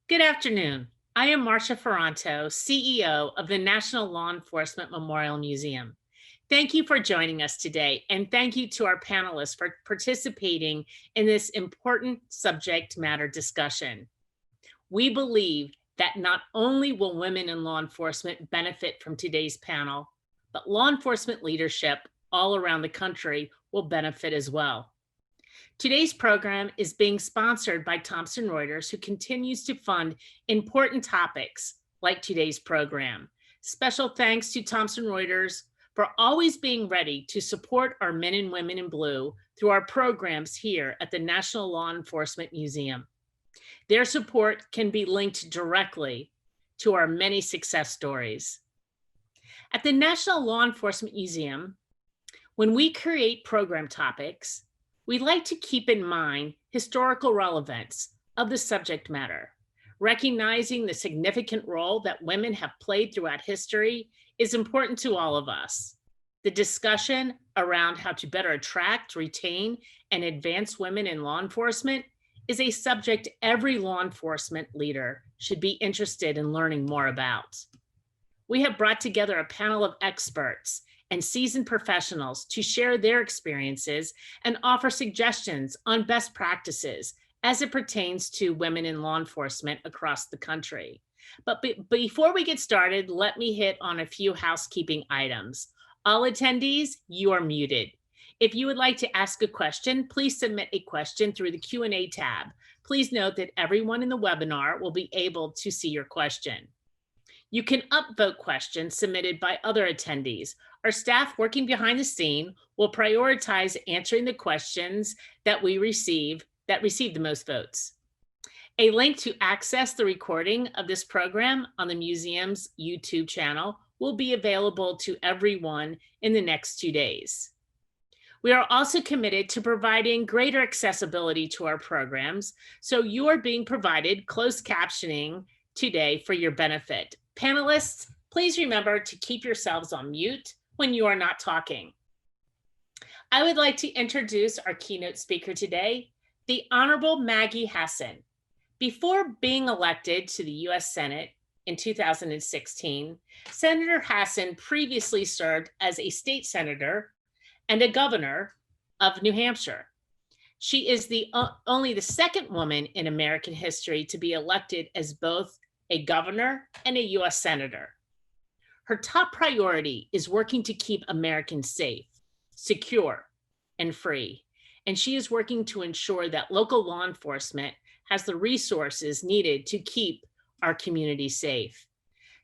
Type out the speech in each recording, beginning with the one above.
Good afternoon. I am Marcia Ferranto, CEO of the National Law Enforcement Memorial Museum. Thank you for joining us today, and thank you to our panelists for participating in this important subject matter discussion. We believe that not only will women in law enforcement benefit from today's panel, but law enforcement leadership all around the country will benefit as well. Today's program is being sponsored by Thomson Reuters, who continues to fund important topics like today's program. Special thanks to Thomson Reuters for always being ready to support our men and women in blue through our programs here at the National Law Enforcement Museum. Their support can be linked directly to our many success stories. At the National Law Enforcement Museum, when we create program topics, we like to keep in mind historical relevance of the subject matter. Recognizing the significant role that women have played throughout history is important to all of us. The discussion around how to better attract, retain, and advance women in law enforcement is a subject every law enforcement leader should be interested in learning more about. We have brought together a panel of experts and seasoned professionals to share their experiences and offer suggestions on best practices as it pertains to women in law enforcement across the country. But before we get started, let me hit on a few housekeeping items. All attendees, you are muted. If you would like to ask a question, please submit a question through the Q&A tab. Please note that everyone in the webinar will be able to see your question. You can upvote questions submitted by other attendees. Our staff working behind the scene will prioritize answering the questions that receive the most votes. A link to access the recording of this program on the museum's YouTube channel will be available to everyone in the next 2 days. We are also committed to providing greater accessibility to our programs, so you are being provided closed captioning today for your benefit. Panelists, please remember to keep yourselves on mute when you are not talking. I would like to introduce our keynote speaker today, the Honorable Maggie Hassan. Before being elected to the U.S. Senate in 2016, Senator Hassan previously served as a state senator and a governor of New Hampshire. She is only the second woman in American history to be elected as both a governor and a U.S. senator. Her top priority is working to keep Americans safe, secure, and free. And she is working to ensure that local law enforcement has the resources needed to keep our community safe.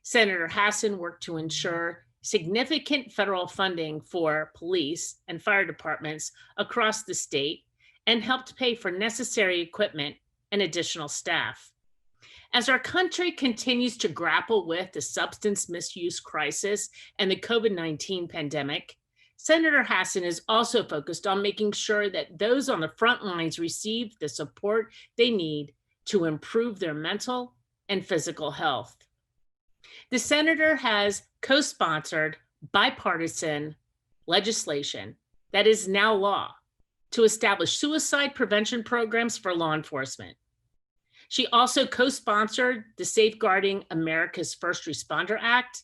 Senator Hassan worked to ensure significant federal funding for police and fire departments across the state and helped pay for necessary equipment and additional staff. As our country continues to grapple with the substance misuse crisis and the COVID-19 pandemic, Senator Hassan is also focused on making sure that those on the front lines receive the support they need to improve their mental and physical health. The senator has co-sponsored bipartisan legislation that is now law to establish suicide prevention programs for law enforcement. She also co-sponsored the Safeguarding America's First Responder Act,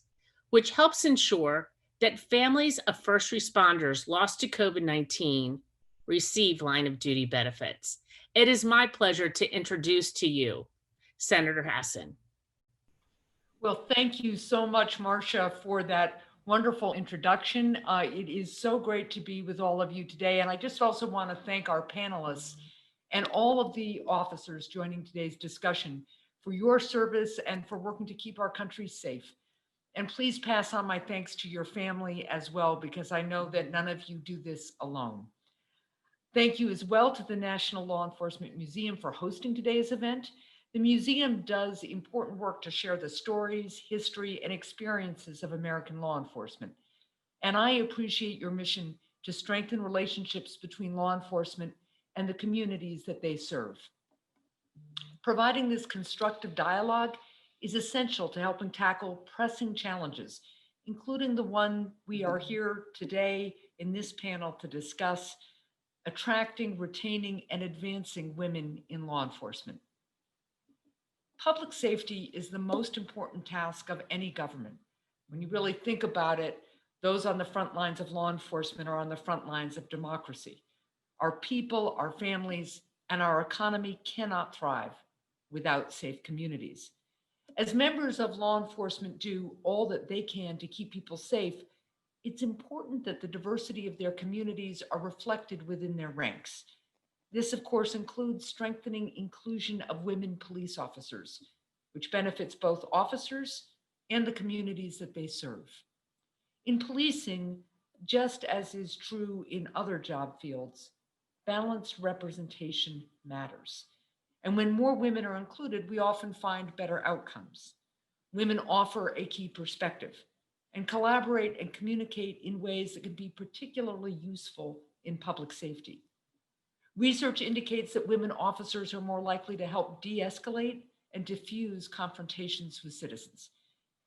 which helps ensure that families of first responders lost to COVID-19 receive line of duty benefits. It is my pleasure to introduce to you Senator Hassan. Well, thank you so much, Marcia, for that wonderful introduction. It is so great to be with all of you today. And I just also want to thank our panelists and all of the officers joining today's discussion for your service and for working to keep our country safe. And please pass on my thanks to your family as well, because I know that none of you do this alone. Thank you as well to the National Law Enforcement Museum for hosting today's event. The museum does important work to share the stories, history, and experiences of American law enforcement. And I appreciate your mission to strengthen relationships between law enforcement and the communities that they serve. Providing this constructive dialogue is essential to helping tackle pressing challenges, including the one we are here today in this panel to discuss: attracting, retaining, and advancing women in law enforcement. Public safety is the most important task of any government. When you really think about it, those on the front lines of law enforcement are on the front lines of democracy. Our people, our families, and our economy cannot thrive without safe communities. As members of law enforcement do all that they can to keep people safe, it's important that the diversity of their communities are reflected within their ranks. This, of course, includes strengthening inclusion of women police officers, which benefits both officers and the communities that they serve. In policing, just as is true in other job fields, balanced representation matters. And when more women are included, we often find better outcomes. Women offer a key perspective and collaborate and communicate in ways that can be particularly useful in public safety. Research indicates that women officers are more likely to help de-escalate and diffuse confrontations with citizens.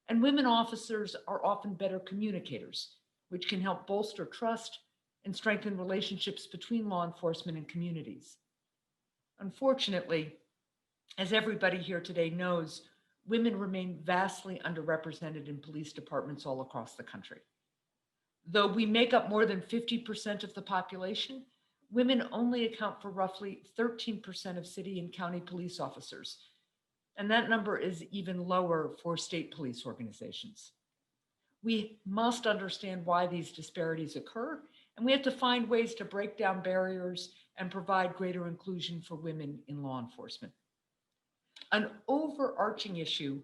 And women officers are often better communicators, which can help bolster trust and strengthen relationships between law enforcement and communities. Unfortunately, as everybody here today knows, women remain vastly underrepresented in police departments all across the country. Though we make up more than 50% of the population, women only account for roughly 13% of city and county police officers. And that number is even lower for state police organizations. We must understand why these disparities occur, and we have to find ways to break down barriers and provide greater inclusion for women in law enforcement. An overarching issue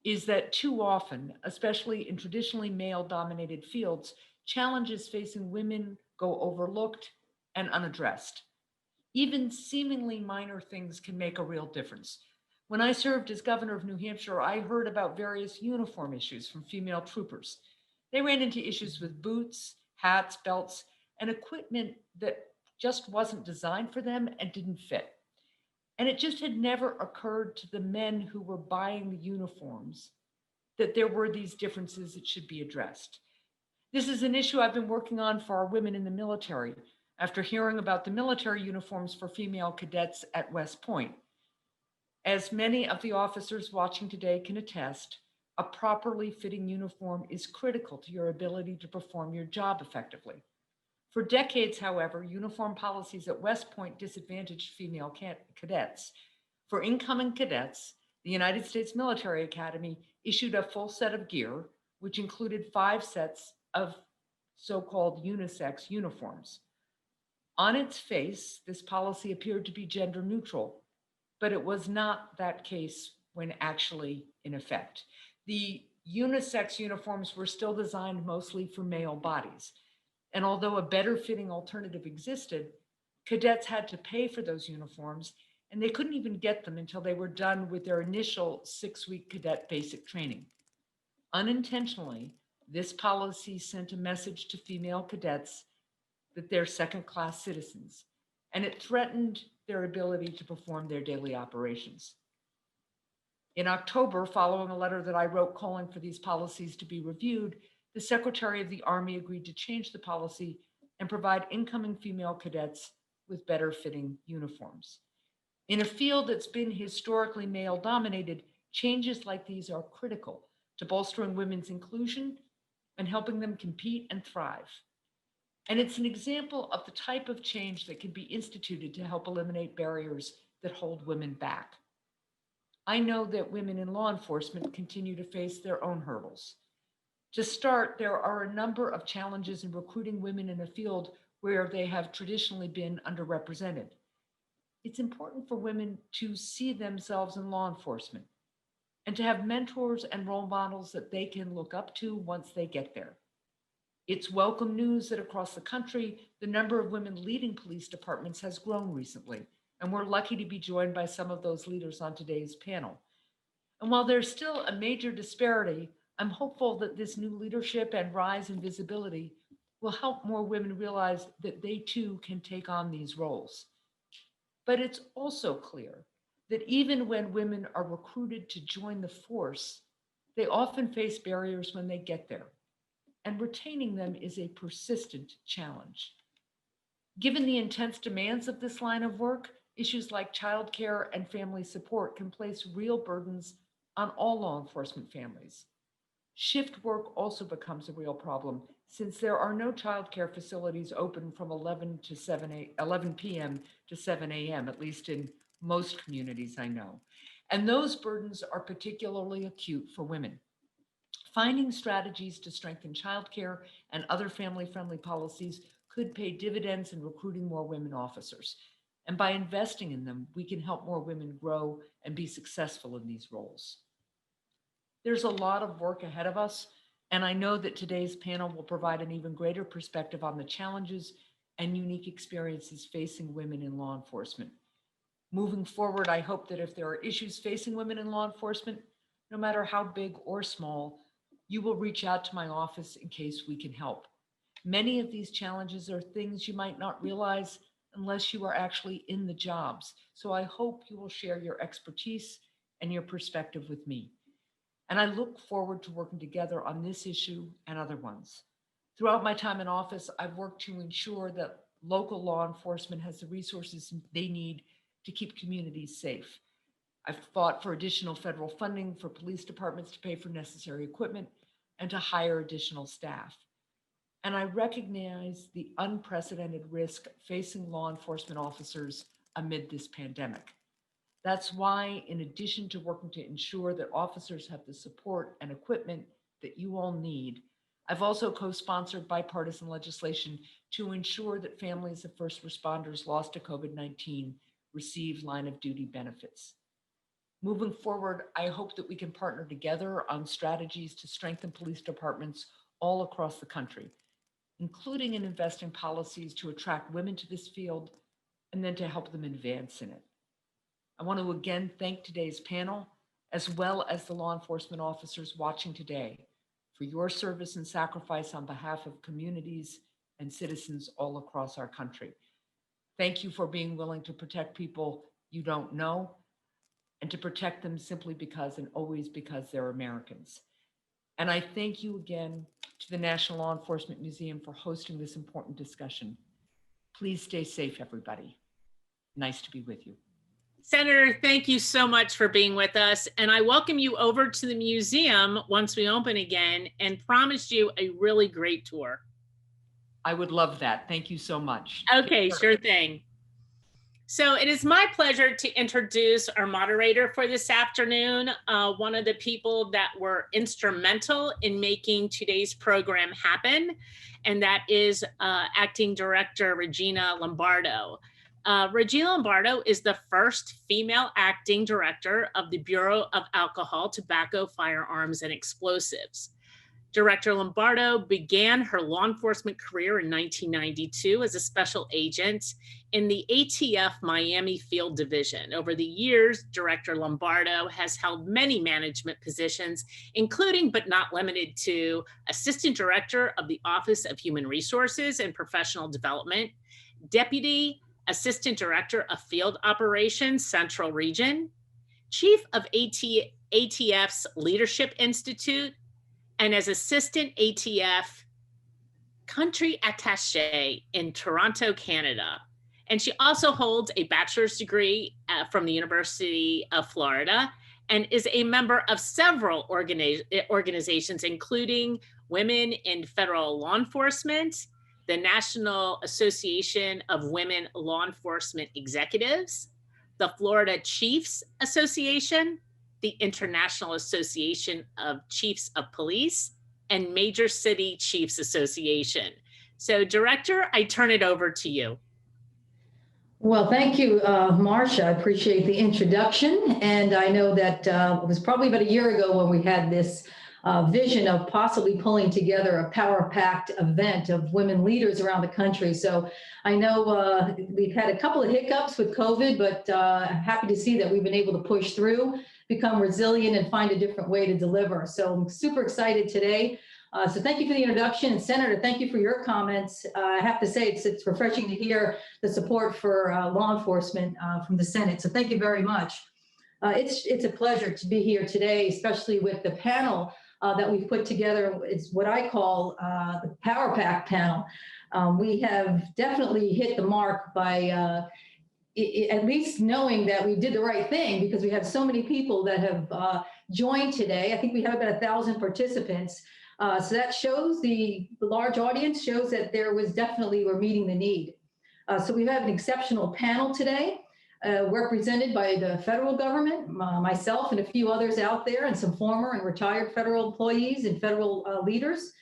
is that too often, especially in traditionally male-dominated fields, challenges facing women go overlooked and unaddressed. Even seemingly minor things can make a real difference. When I served as governor of New Hampshire, I heard about various uniform issues from female troopers. They ran into issues with boots, hats, belts, and equipment that just wasn't designed for them and didn't fit. And it just had never occurred to the men who were buying the uniforms that there were these differences that should be addressed. This is an issue I've been working on for our women in the military after hearing about the military uniforms for female cadets at West Point. As many of the officers watching today can attest, a properly fitting uniform is critical to your ability to perform your job effectively. For decades, however, uniform policies at West Point disadvantaged female cadets. For incoming cadets, the United States Military Academy issued a full set of gear, which included 5 sets of so-called unisex uniforms. On its face, this policy appeared to be gender neutral, but it was not that case when actually in effect. The unisex uniforms were still designed mostly for male bodies. And although a better fitting alternative existed, cadets had to pay for those uniforms, and they couldn't even get them until they were done with their initial 6-week cadet basic training. Unintentionally, this policy sent a message to female cadets that they're second-class citizens, and it threatened their ability to perform their daily operations. In October, following a letter that I wrote calling for these policies to be reviewed, the Secretary of the Army agreed to change the policy and provide incoming female cadets with better fitting uniforms. In a field that's been historically male dominated, changes like these are critical to bolstering women's inclusion and helping them compete and thrive. And it's an example of the type of change that can be instituted to help eliminate barriers that hold women back. I know that women in law enforcement continue to face their own hurdles. To start, there are a number of challenges in recruiting women in a field where they have traditionally been underrepresented. It's important for women to see themselves in law enforcement and to have mentors and role models that they can look up to once they get there. It's welcome news that across the country, the number of women leading police departments has grown recently, and we're lucky to be joined by some of those leaders on today's panel. And while there's still a major disparity, I'm hopeful that this new leadership and rise in visibility will help more women realize that they too can take on these roles. But it's also clear that even when women are recruited to join the force, they often face barriers when they get there, and retaining them is a persistent challenge. Given the intense demands of this line of work, Issues like childcare and family support can place real burdens on all law enforcement families. Shift work also becomes a real problem since there are no childcare facilities open from 11 p.m. to 7 a.m., at least in most communities I know. And those burdens are particularly acute for women. Finding strategies to strengthen childcare and other family-friendly policies could pay dividends in recruiting more women officers. And by investing in them, we can help more women grow and be successful in these roles. There's a lot of work ahead of us, and I know that today's panel will provide an even greater perspective on the challenges and unique experiences facing women in law enforcement. Moving forward, I hope that if there are issues facing women in law enforcement, no matter how big or small, you will reach out to my office in case we can help. Many of these challenges are things you might not realize unless you are actually in the jobs. So I hope you will share your expertise and your perspective with me. And I look forward to working together on this issue and other ones. Throughout my time in office, I've worked to ensure that local law enforcement has the resources they need to keep communities safe. I've fought for additional federal funding for police departments to pay for necessary equipment and to hire additional staff. And I recognize the unprecedented risk facing law enforcement officers amid this pandemic. That's why, in addition to working to ensure that officers have the support and equipment that you all need, I've also co-sponsored bipartisan legislation to ensure that families of first responders lost to COVID-19 receive line of duty benefits. Moving forward, I hope that we can partner together on strategies to strengthen police departments all across the country, including in investing policies to attract women to this field and then to help them advance in it. I want to again thank today's panel, as well as the law enforcement officers watching today, for your service and sacrifice on behalf of communities and citizens all across our country. Thank you for being willing to protect people you don't know and to protect them simply because and always because they're Americans. And I thank you again to the National Law Enforcement Museum for hosting this important discussion. Please stay safe, everybody. Nice to be with you. Senator, thank you so much for being with us. And I welcome you over to the museum once we open again and promise you a really great tour. I would love that. Thank you so much. Okay, sure thing. So it is my pleasure to introduce our moderator for this afternoon, one of the people that were instrumental in making today's program happen, and that is Acting Director Regina Lombardo. Regina Lombardo is the first female acting director of the Bureau of Alcohol, Tobacco, Firearms, and Explosives. Director Lombardo began her law enforcement career in 1992 as a special agent in the ATF Miami Field Division. Over the years, Director Lombardo has held many management positions, including but not limited to Assistant Director of the Office of Human Resources and Professional Development, Deputy Assistant Director of Field Operations, Central Region, Chief of ATF's Leadership Institute, and as Assistant ATF Country Attaché in Toronto, Canada. And she also holds a bachelor's degree from the University of Florida and is a member of several organizations, including Women in Federal Law Enforcement, the National Association of Women Law Enforcement Executives, the Florida Chiefs Association, the International Association of Chiefs of Police, and Major City Chiefs Association. So Director, I turn it over to you. Well, thank you, Marcia. I appreciate the introduction. And I know that it was probably about a year ago when we had this vision of possibly pulling together a power-packed event of women leaders around the country. So I know we've had a couple of hiccups with COVID, but I'm happy to see that we've been able to push through, become resilient, and find a different way to deliver. So I'm super excited today. So thank you for the introduction. And Senator, thank you for your comments. I have to say it's refreshing to hear the support for law enforcement from the Senate. So thank you very much. It's a pleasure to be here today, especially with the panel that we've put together. It's what I call the Power Pack panel. We have definitely hit the mark by at least knowing that we did the right thing, because we have so many people that have joined today. I think we have about 1,000 participants. So that shows the large audience, shows that there was definitely, we're meeting the need. So we have an exceptional panel today, represented by the federal government, myself and a few others out there, and some former and retired federal employees and federal leaders.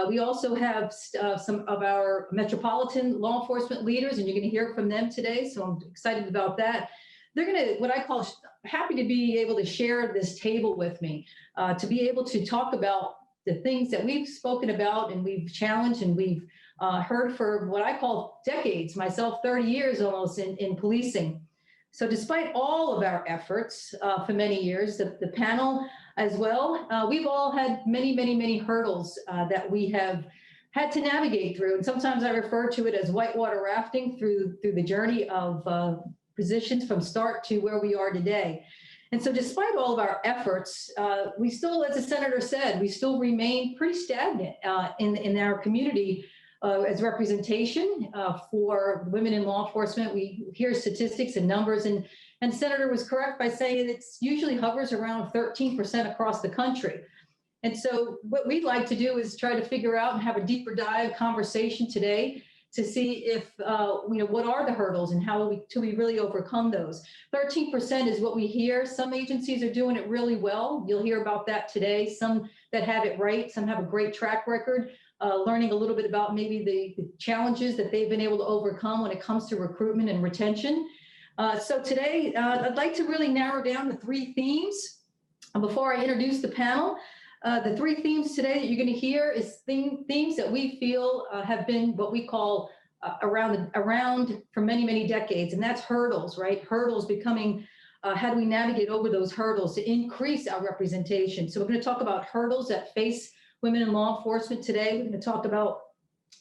We also have some of our metropolitan law enforcement leaders, and you're going to hear from them today. So I'm excited about that. They're going to, what I call, happy to be able to share this table with me, to be able to talk about the things that we've spoken about and we've challenged and we've heard for what I call decades, myself 30 years almost in policing. So despite all of our efforts for many years, the panel as well, we've all had many hurdles that we have had to navigate through. And sometimes I refer to it as whitewater rafting through the journey of positions from start to where we are today. And so despite all of our efforts, we still, as the senator said, we still remain pretty stagnant in our community as representation for women in law enforcement. We hear statistics and numbers, and the senator was correct by saying it's usually hovers around 13% across the country. And so what we'd like to do is try to figure out and have a deeper dive conversation today to see if, what are the hurdles and how do we really overcome those. 13% is what we hear. Some agencies are doing it really well. You'll hear about that today. Some that have it right, some have a great track record, learning a little bit about maybe the challenges that they've been able to overcome when it comes to recruitment and retention. So today, I'd like to really narrow down the 3 themes. Before I introduce the panel, the 3 themes today that you're going to hear is themes that we feel have been what we call around for many decades, and that's hurdles, right? Hurdles becoming, how do we navigate over those hurdles to increase our representation? So we're going to talk about hurdles that face women in law enforcement today. We're going to talk about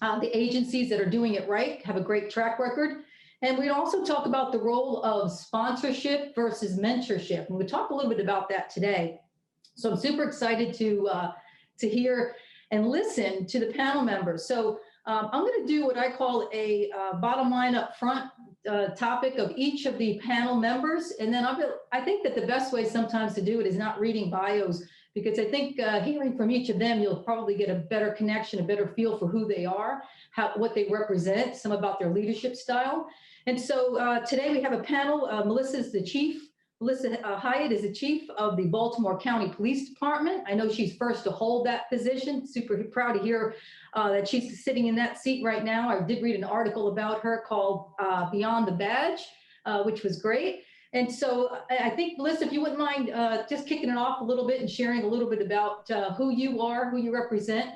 the agencies that are doing it right, have a great track record. And we also talk about the role of sponsorship versus mentorship. And we'll talk a little bit about that today. So I'm super excited to hear and listen to the panel members. So I'm going to do what I call a bottom line up front topic of each of the panel members. And then I think that the best way sometimes to do it is not reading bios, because I think hearing from each of them, you'll probably get a better connection, a better feel for who they are, what they represent, some about their leadership style. And so today we have a panel. Melissa Hyatt is the chief of the Baltimore County Police Department. I know she's first to hold that position. Super proud to hear that she's sitting in that seat right now. I did read an article about her called Beyond the Badge, which was great. And so I think, Melissa, if you wouldn't mind just kicking it off a little bit and sharing a little bit about who you are, who you represent.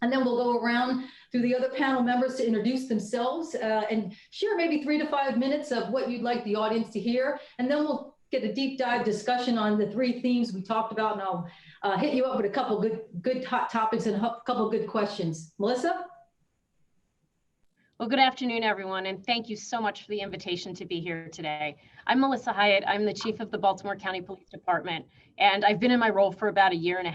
And then we'll go around through the other panel members to introduce themselves and share maybe 3 to 5 minutes of what you'd like the audience to hear. And then we'll get a deep dive discussion on the 3 themes we talked about. And I'll hit you up with a couple good hot topics and a couple good questions. Melissa? Well, good afternoon, everyone, and thank you so much for the invitation to be here today. I'm Melissa Hyatt. I'm the chief of the Baltimore County Police Department, and I've been in my role for about 1.5 years.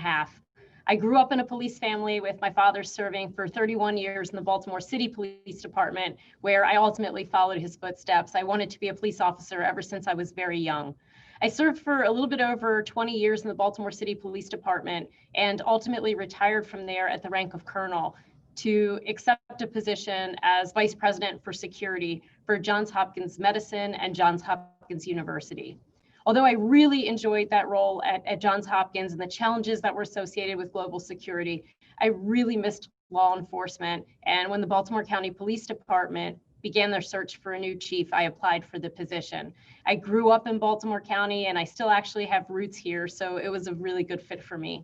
I grew up in a police family with my father serving for 31 years in the Baltimore City Police Department, where I ultimately followed his footsteps. I wanted to be a police officer ever since I was very young. I served for a little bit over 20 years in the Baltimore City Police Department and ultimately retired from there at the rank of colonel to accept a position as vice president for security for Johns Hopkins Medicine and Johns Hopkins University. Although I really enjoyed that role at Johns Hopkins and the challenges that were associated with global security, I really missed law enforcement. And when the Baltimore County Police Department began their search for a new chief, I applied for the position. I grew up in Baltimore County and I still actually have roots here, so it was a really good fit for me.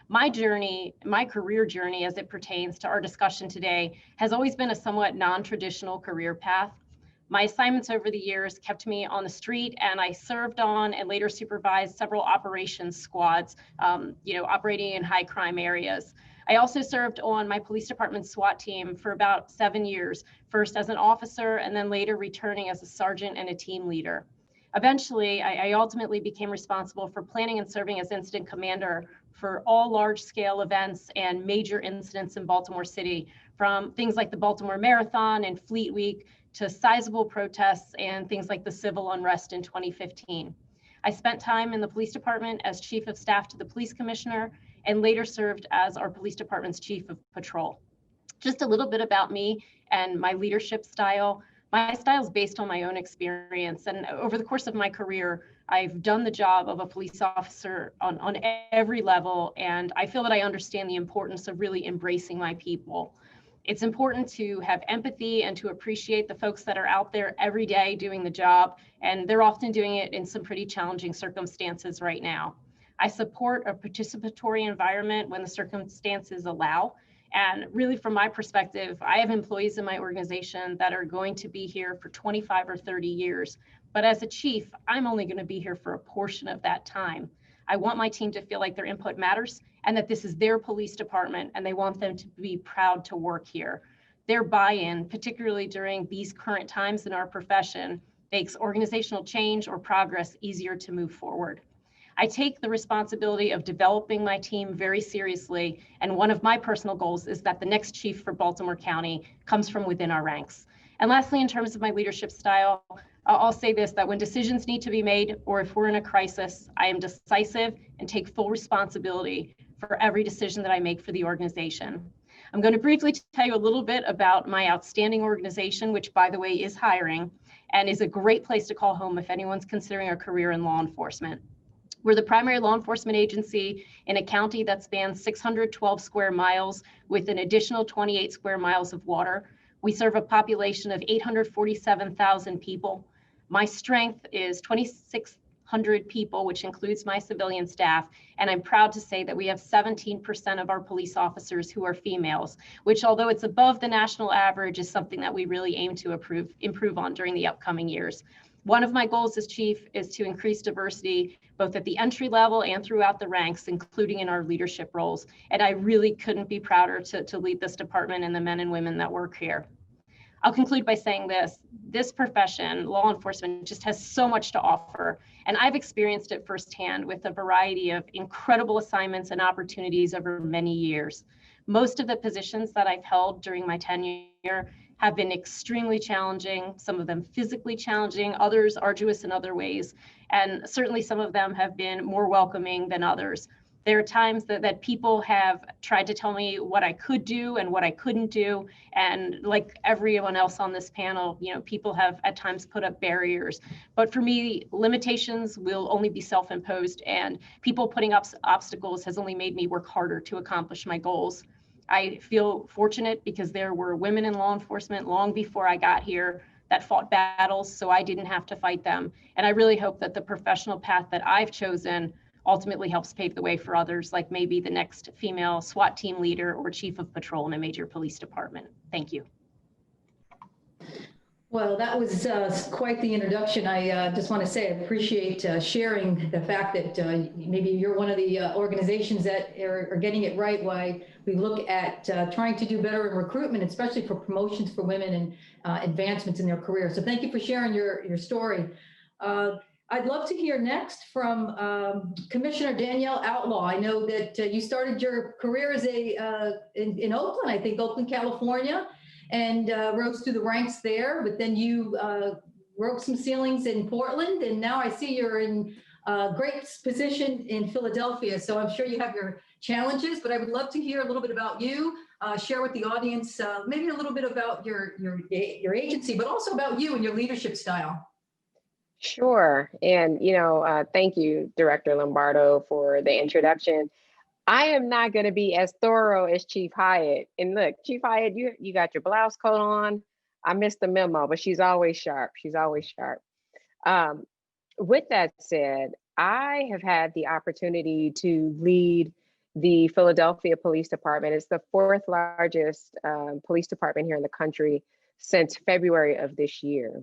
My journey, my career journey as it pertains to our discussion today, has always been a somewhat non-traditional career path. My assignments over the years kept me on the street, and I served on and later supervised several operations squads, operating in high crime areas. I also served on my police department SWAT team for about 7 years, first as an officer and then later returning as a sergeant and a team leader. Eventually, I ultimately became responsible for planning and serving as incident commander for all large-scale events and major incidents in Baltimore City, from things like the Baltimore Marathon and Fleet Week to sizable protests and things like the civil unrest in 2015. I spent time in the police department as chief of staff to the police commissioner and later served as our police department's chief of patrol. Just a little bit about me and my leadership style. My style is based on my own experience, and over the course of my career, I've done the job of a police officer on every level, and I feel that I understand the importance of really embracing my people. It's important to have empathy and to appreciate the folks that are out there every day doing the job, and they're often doing it in some pretty challenging circumstances right now. I support a participatory environment when the circumstances allow. And really, from my perspective, I have employees in my organization that are going to be here for 25 or 30 years. But as a chief, I'm only going to be here for a portion of that time. I want my team to feel like their input matters and that this is their police department and they want them to be proud to work here. Their buy-in, particularly during these current times in our profession, makes organizational change or progress easier to move forward. I take the responsibility of developing my team very seriously, and one of my personal goals is that the next chief for Baltimore County comes from within our ranks. And lastly, in terms of my leadership style, I'll say this, that when decisions need to be made, or if we're in a crisis, I am decisive and take full responsibility for every decision that I make for the organization. I'm going to briefly tell you a little bit about my outstanding organization, which, by the way, is hiring and is a great place to call home if anyone's considering a career in law enforcement. We're the primary law enforcement agency in a county that spans 612 square miles with an additional 28 square miles of water. We serve a population of 847,000 people. My strength is 2,600 people, which includes my civilian staff. And I'm proud to say that we have 17% of our police officers who are females, which, although it's above the national average, is something that we really aim to improve on during the upcoming years. One of my goals as chief is to increase diversity, both at the entry level and throughout the ranks, including in our leadership roles. And I really couldn't be prouder to lead this department and the men and women that work here. I'll conclude by saying this profession, law enforcement, just has so much to offer. And I've experienced it firsthand with a variety of incredible assignments and opportunities over many years. Most of the positions that I've held during my tenure have been extremely challenging, some of them physically challenging, others arduous in other ways, and certainly some of them have been more welcoming than others. There are times that people have tried to tell me what I could do and what I couldn't do, and like everyone else on this panel, people have at times put up barriers. But for me, limitations will only be self-imposed, and people putting up obstacles has only made me work harder to accomplish my goals. I feel fortunate because there were women in law enforcement long before I got here that fought battles, so I didn't have to fight them. And I really hope that the professional path that I've chosen ultimately helps pave the way for others, like maybe the next female SWAT team leader or chief of patrol in a major police department. Thank you. Well, that was quite the introduction. I just want to say I appreciate sharing the fact that maybe you're one of the organizations that are getting it right, why we look at trying to do better in recruitment, especially for promotions for women and advancements in their career. So thank you for sharing your story. I'd love to hear next from Commissioner Danielle Outlaw. I know that you started your career as in Oakland, I think, Oakland, California, and rose through the ranks there, but then you broke some ceilings in Portland, and now I see you're in a great position in Philadelphia. So I'm sure you have your challenges, but I would love to hear a little bit about you, share with the audience, maybe a little bit about your agency, but also about you and your leadership style. Sure. And, thank you, Director Lombardo, for the introduction. I am not going to be as thorough as Chief Hyatt. And look, Chief Hyatt, you got your blouse coat on. I missed the memo, but she's always sharp. She's always sharp. With that said, I have had the opportunity to lead the Philadelphia Police Department. It's the fourth largest police department here in the country since February of this year.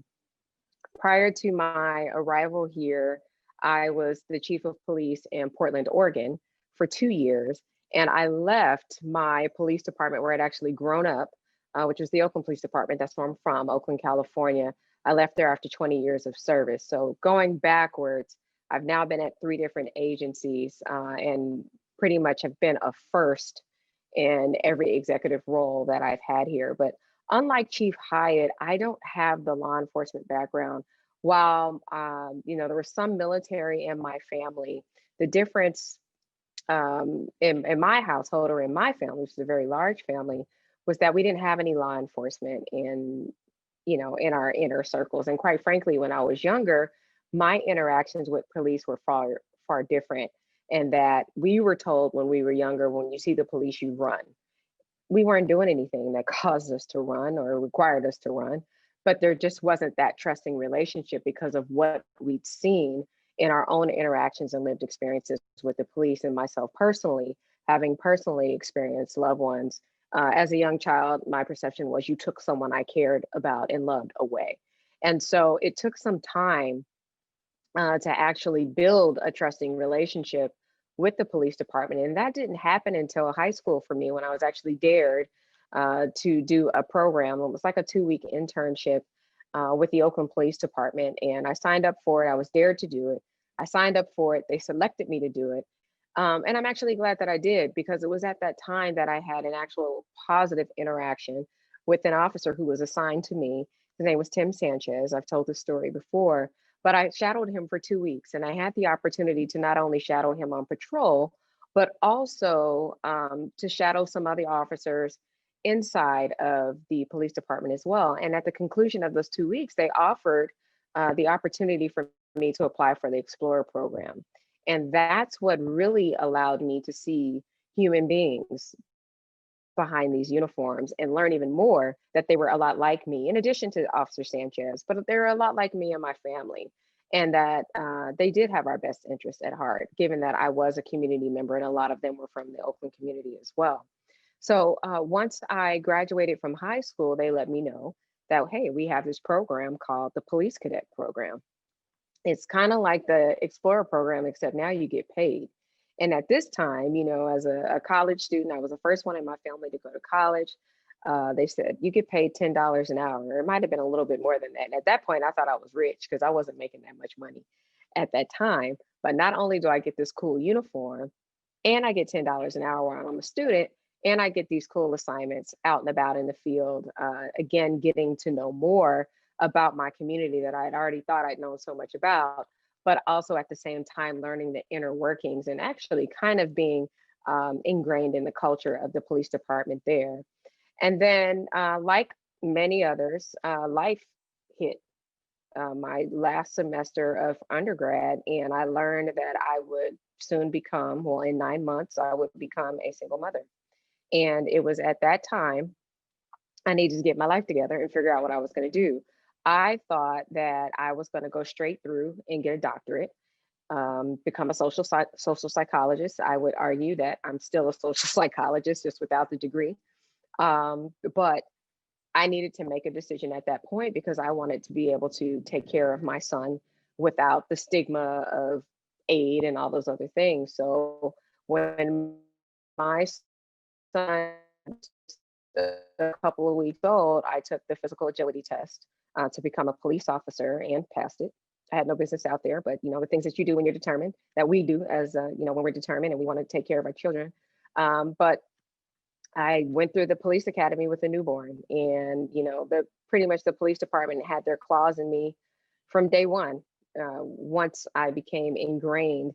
Prior to my arrival here, I was the chief of police in Portland, Oregon for 2 years. And I left my police department where I'd actually grown up, which was the Oakland Police Department. That's where I'm from, Oakland, California. I left there after 20 years of service. So going backwards, I've now been at 3 different agencies and pretty much have been a first in every executive role that I've had here. But unlike Chief Hyatt, I don't have the law enforcement background. While there was some military in my family, the difference in my household or in my family, which is a very large family, was that we didn't have any law enforcement in our inner circles. And quite frankly, when I was younger, my interactions with police were far different. And that we were told when we were younger, when you see the police, you run. We weren't doing anything that caused us to run or required us to run, but there just wasn't that trusting relationship because of what we'd seen in our own interactions and lived experiences with the police. And myself personally, having personally experienced loved ones as a young child, my perception was you took someone I cared about and loved away. And so it took some time to actually build a trusting relationship with the police department. And that didn't happen until high school for me, when I was actually dared to do a program. It was like a 2-week internship with the Oakland Police Department. And I signed up for it. I was dared to do it. I signed up for it. They selected me to do it. And I'm actually glad that I did, because it was at that time that I had an actual positive interaction with an officer who was assigned to me. His name was Tim Sanchez. I've told this story before, but I shadowed him for 2 weeks, and I had the opportunity to not only shadow him on patrol, but also to shadow some other officers inside of the police department as well. And at the conclusion of those 2 weeks, they offered the opportunity for me to apply for the Explorer program. And that's what really allowed me to see human beings behind these uniforms and learn even more that they were a lot like me, in addition to Officer Sanchez, but they're a lot like me and my family. And that they did have our best interest at heart, given that I was a community member and a lot of them were from the Oakland community as well. So once I graduated from high school, they let me know that, hey, we have this program called the Police Cadet Program. It's kind of like the Explorer program, except now you get paid. And at this time, as a college student, I was the first one in my family to go to college. They said you get paid $10 an hour. It might have been a little bit more than that. And at that point, I thought I was rich because I wasn't making that much money at that time. But not only do I get this cool uniform, and I get $10 an hour while I'm a student, and I get these cool assignments out and about in the field. Again, getting to know more about my community that I had already thought I'd known so much about, but also at the same time learning the inner workings and actually kind of being ingrained in the culture of the police department there. And then, like many others, life hit my last semester of undergrad, and I learned that I would soon become, well, in 9 months, I would become a single mother. And it was at that time I needed to get my life together and figure out what I was going to do. I thought that I was going to go straight through and get a doctorate, become a social psychologist. I would argue that I'm still a social psychologist, just without the degree. But I needed to make a decision at that point because I wanted to be able to take care of my son without the stigma of aid and all those other things. So when my son was a couple of weeks old, I took the physical agility test to become a police officer and passed it. I had no business out there, but the things that you do when you're determined, that we do as when we're determined and we want to take care of our children. But I went through the police academy with a newborn, and pretty much the police department had their claws in me from day one. Once I became ingrained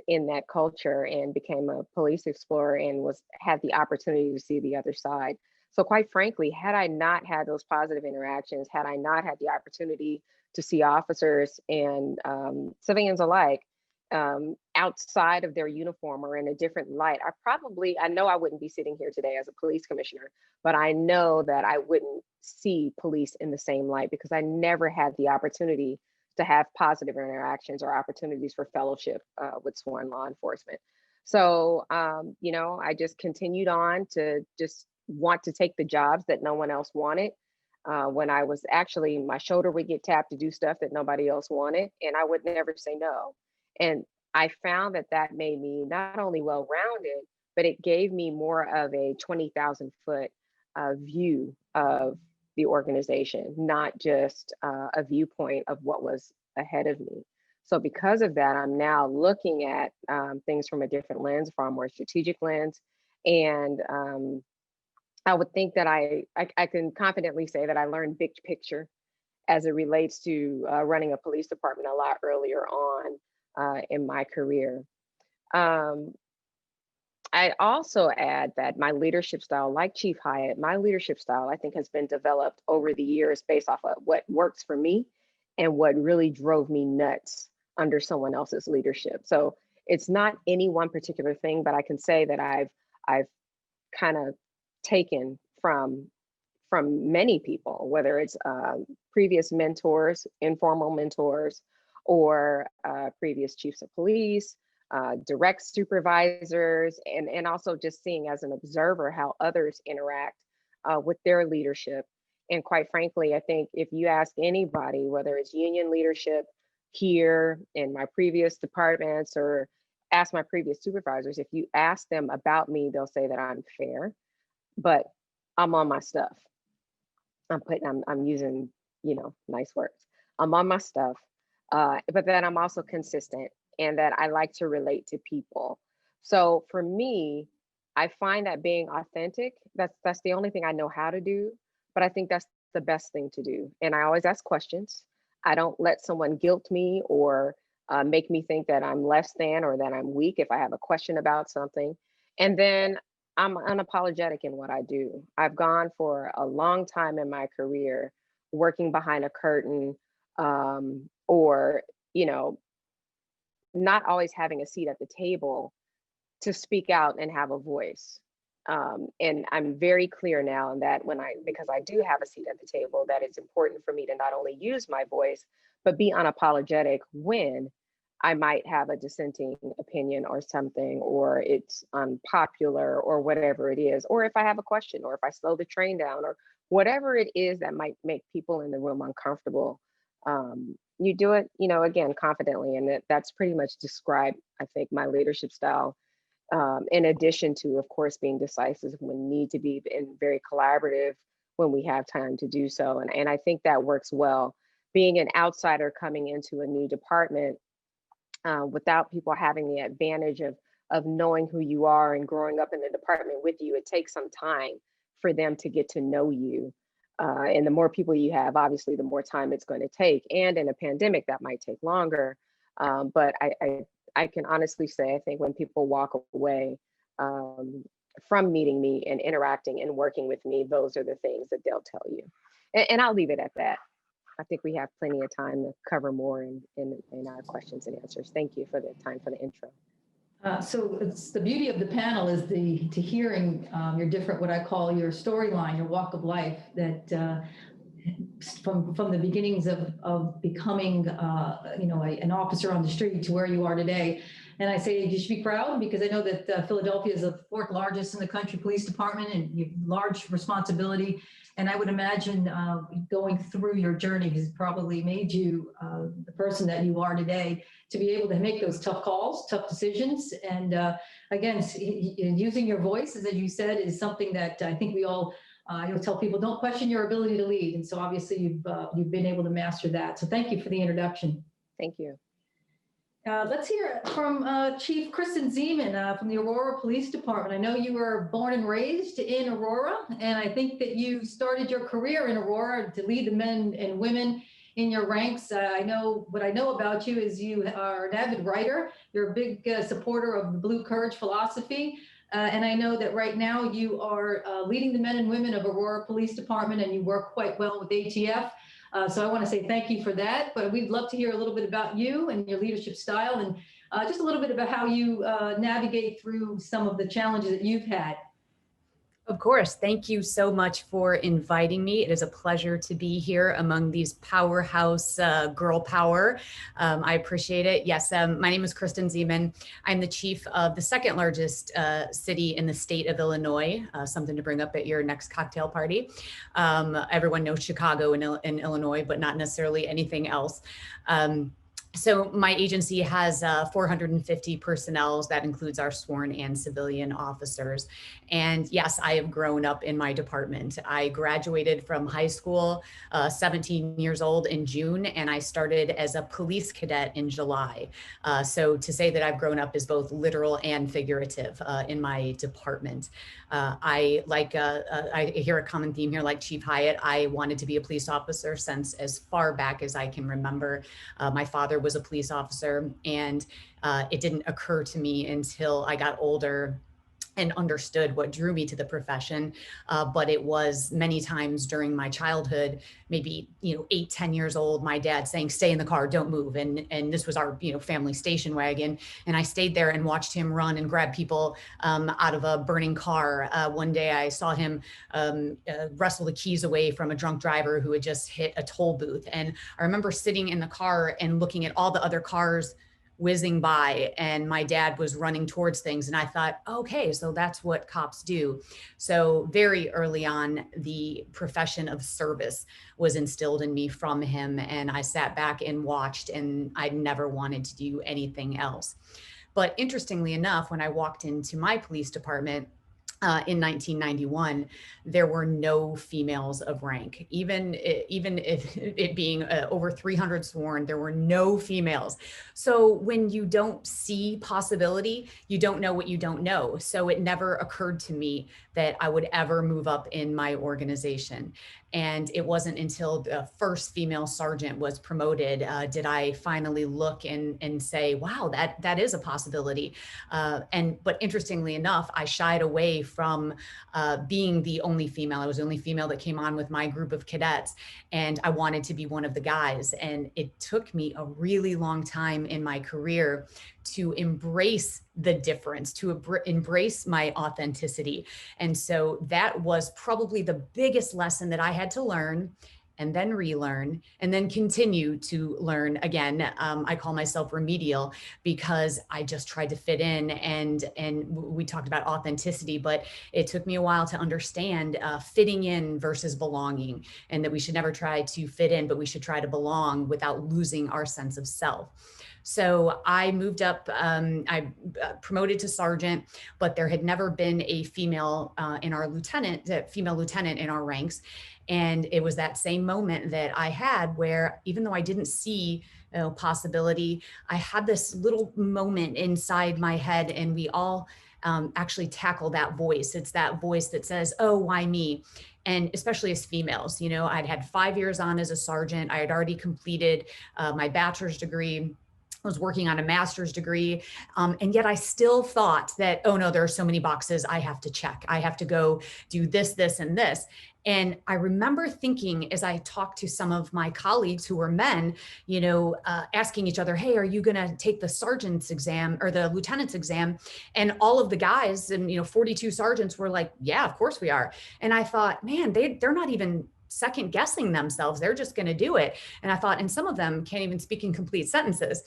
in that culture and became a police explorer and had the opportunity to see the other side. So quite frankly, had I not had those positive interactions, had I not had the opportunity to see officers and civilians alike outside of their uniform or in a different light, I know I wouldn't be sitting here today as a police commissioner, but I know that I wouldn't see police in the same light because I never had the opportunity to have positive interactions or opportunities for fellowship with sworn law enforcement. So, I just continued on to just want to take the jobs that no one else wanted. When I was actually, my shoulder would get tapped to do stuff that nobody else wanted, and I would never say no. And I found that made me not only well-rounded, but it gave me more of a 20,000 foot view of the organization, not just a viewpoint of what was ahead of me. So because of that, I'm now looking at things from a different lens, far more strategic lens, and I would think that I can confidently say that I learned big picture as it relates to running a police department a lot earlier on in my career. Um, I'd also add that my leadership style, like Chief Hyatt, my leadership style, I think, has been developed over the years based off of what works for me and what really drove me nuts under someone else's leadership. So it's not any one particular thing, but I can say that I've kind of taken from many people, whether it's previous mentors, informal mentors, or previous chiefs of police, direct supervisors, and also just seeing as an observer how others interact with their leadership. And quite frankly, I think if you ask anybody, whether it's union leadership here in my previous departments or ask my previous supervisors, if you ask them about me, they'll say that I'm fair, but I'm on my stuff. I'm using, nice words. I'm on my stuff, but then I'm also consistent and that I like to relate to people. So for me, I find that being authentic, that's the only thing I know how to do, but I think that's the best thing to do. And I always ask questions. I don't let someone guilt me or make me think that I'm less than or that I'm weak if I have a question about something. And then I'm unapologetic in what I do. I've gone for a long time in my career working behind a curtain, or, not always having a seat at the table to speak out and have a voice. And I'm very clear now in that because I do have a seat at the table, that it's important for me to not only use my voice, but be unapologetic when I might have a dissenting opinion or something, or it's unpopular or whatever it is, or if I have a question, or if I slow the train down, or whatever it is that might make people in the room uncomfortable. You do it, again, confidently. And that's pretty much described, I think, my leadership style. In addition to, of course, being decisive when need to be, and very collaborative when we have time to do so. And I think that works well. Being an outsider coming into a new department, without people having the advantage of knowing who you are and growing up in the department with you, it takes some time for them to get to know you. And the more people you have, obviously, the more time it's going to take. And in a pandemic, that might take longer. But I can honestly say, I think when people walk away from meeting me and interacting and working with me, those are the things that they'll tell you. And I'll leave it at that. I think we have plenty of time to cover more in our questions and answers. Thank you for the time for the intro. So it's the beauty of the panel is to hearing your different, what I call your storyline, your walk of life, that from the beginnings of becoming, an officer on the street to where you are today. And I say you should be proud, because I know that Philadelphia is the 4th largest in the country police department, and you have large responsibility. And I would imagine going through your journey has probably made you the person that you are today, to be able to make those tough calls, tough decisions. And again, using your voice, as you said, is something that I think we all tell people, don't question your ability to lead. And so obviously you've been able to master that. So thank you for the introduction. Thank you. Let's hear from Chief Kristen Ziemann from the Aurora Police Department. I know you were born and raised in Aurora, and I think that you started your career in Aurora to lead the men and women in your ranks. What I know about you is you are an avid writer. You're a big supporter of the Blue Courage philosophy. And I know that right now you are leading the men and women of Aurora Police Department, and you work quite well with ATF. So I want to say thank you for that, but we'd love to hear a little bit about you and your leadership style, and just a little bit about how you navigate through some of the challenges that you've had. Of course. Thank you so much for inviting me. It is a pleasure to be here among these powerhouse girl power. I appreciate it. Yes, my name is Kristen Ziemann. I'm the chief of the 2nd largest city in the state of Illinois, something to bring up at your next cocktail party. Everyone knows Chicago in Illinois, but not necessarily anything else. So my agency has 450 personnel. That includes our sworn and civilian officers. And yes, I have grown up in my department. I graduated from high school 17 years old in June, and I started as a police cadet in July. So to say that I've grown up is both literal and figurative in my department. I hear a common theme here, like Chief Hyatt. I wanted to be a police officer since as far back as I can remember. My father was a police officer, and it didn't occur to me until I got older and understood what drew me to the profession. But it was many times during my childhood, maybe, 8, 10 years old, my dad saying, stay in the car, don't move. And this was our, family station wagon. And I stayed there and watched him run and grab people out of a burning car. One day I saw him wrestle the keys away from a drunk driver who had just hit a toll booth. And I remember sitting in the car and looking at all the other cars whizzing by, and my dad was running towards things. And I thought, okay, so that's what cops do. So very early on, the profession of service was instilled in me from him. And I sat back and watched, and I never wanted to do anything else. But interestingly enough, when I walked into my police department, in 1991, there were no females of rank. Even if it being over 300 sworn, there were no females. So when you don't see possibility, you don't know what you don't know. So it never occurred to me that I would ever move up in my organization. And it wasn't until the first female sergeant was promoted did I finally look and say, wow, that is a possibility. But interestingly enough, I shied away from being the only female. I was the only female that came on with my group of cadets, and I wanted to be one of the guys. And it took me a really long time in my career to embrace the difference, to embrace my authenticity. And so that was probably the biggest lesson that I had to learn, and then relearn, and then continue to learn again. I call myself remedial because I just tried to fit in, and we talked about authenticity, but it took me a while to understand fitting in versus belonging, and that we should never try to fit in, but we should try to belong without losing our sense of self. So I moved up, I promoted to sergeant, but there had never been a female in our female lieutenant in our ranks. And it was that same moment that I had where, even though I didn't see possibility, I had this little moment inside my head, and we all actually tackle that voice. It's that voice that says, oh, why me? And especially as females, I'd had 5 years on as a sergeant. I had already completed my bachelor's degree. I was working on a master's degree. And yet I still thought that, oh no, there are so many boxes I have to check. I have to go do this, this, and this. And I remember thinking, as I talked to some of my colleagues who were men, asking each other, hey, are you going to take the sergeant's exam or the lieutenant's exam? And all of the guys and, 42 sergeants were like, yeah, of course we are. And I thought, man, they're not even second guessing themselves. They're just going to do it. And I thought, and some of them can't even speak in complete sentences.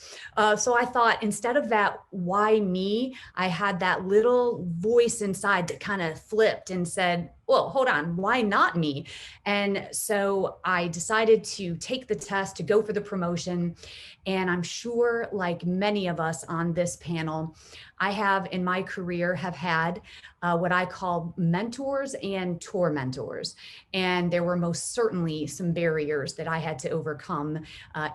So I thought, instead of that, why me? I had that little voice inside that kind of flipped and said, well, hold on, why not me? And so I decided to take the test to go for the promotion. And I'm sure, like many of us on this panel, I have in my career have had what I call mentors and tormentors. And there were most certainly some barriers that I had to overcome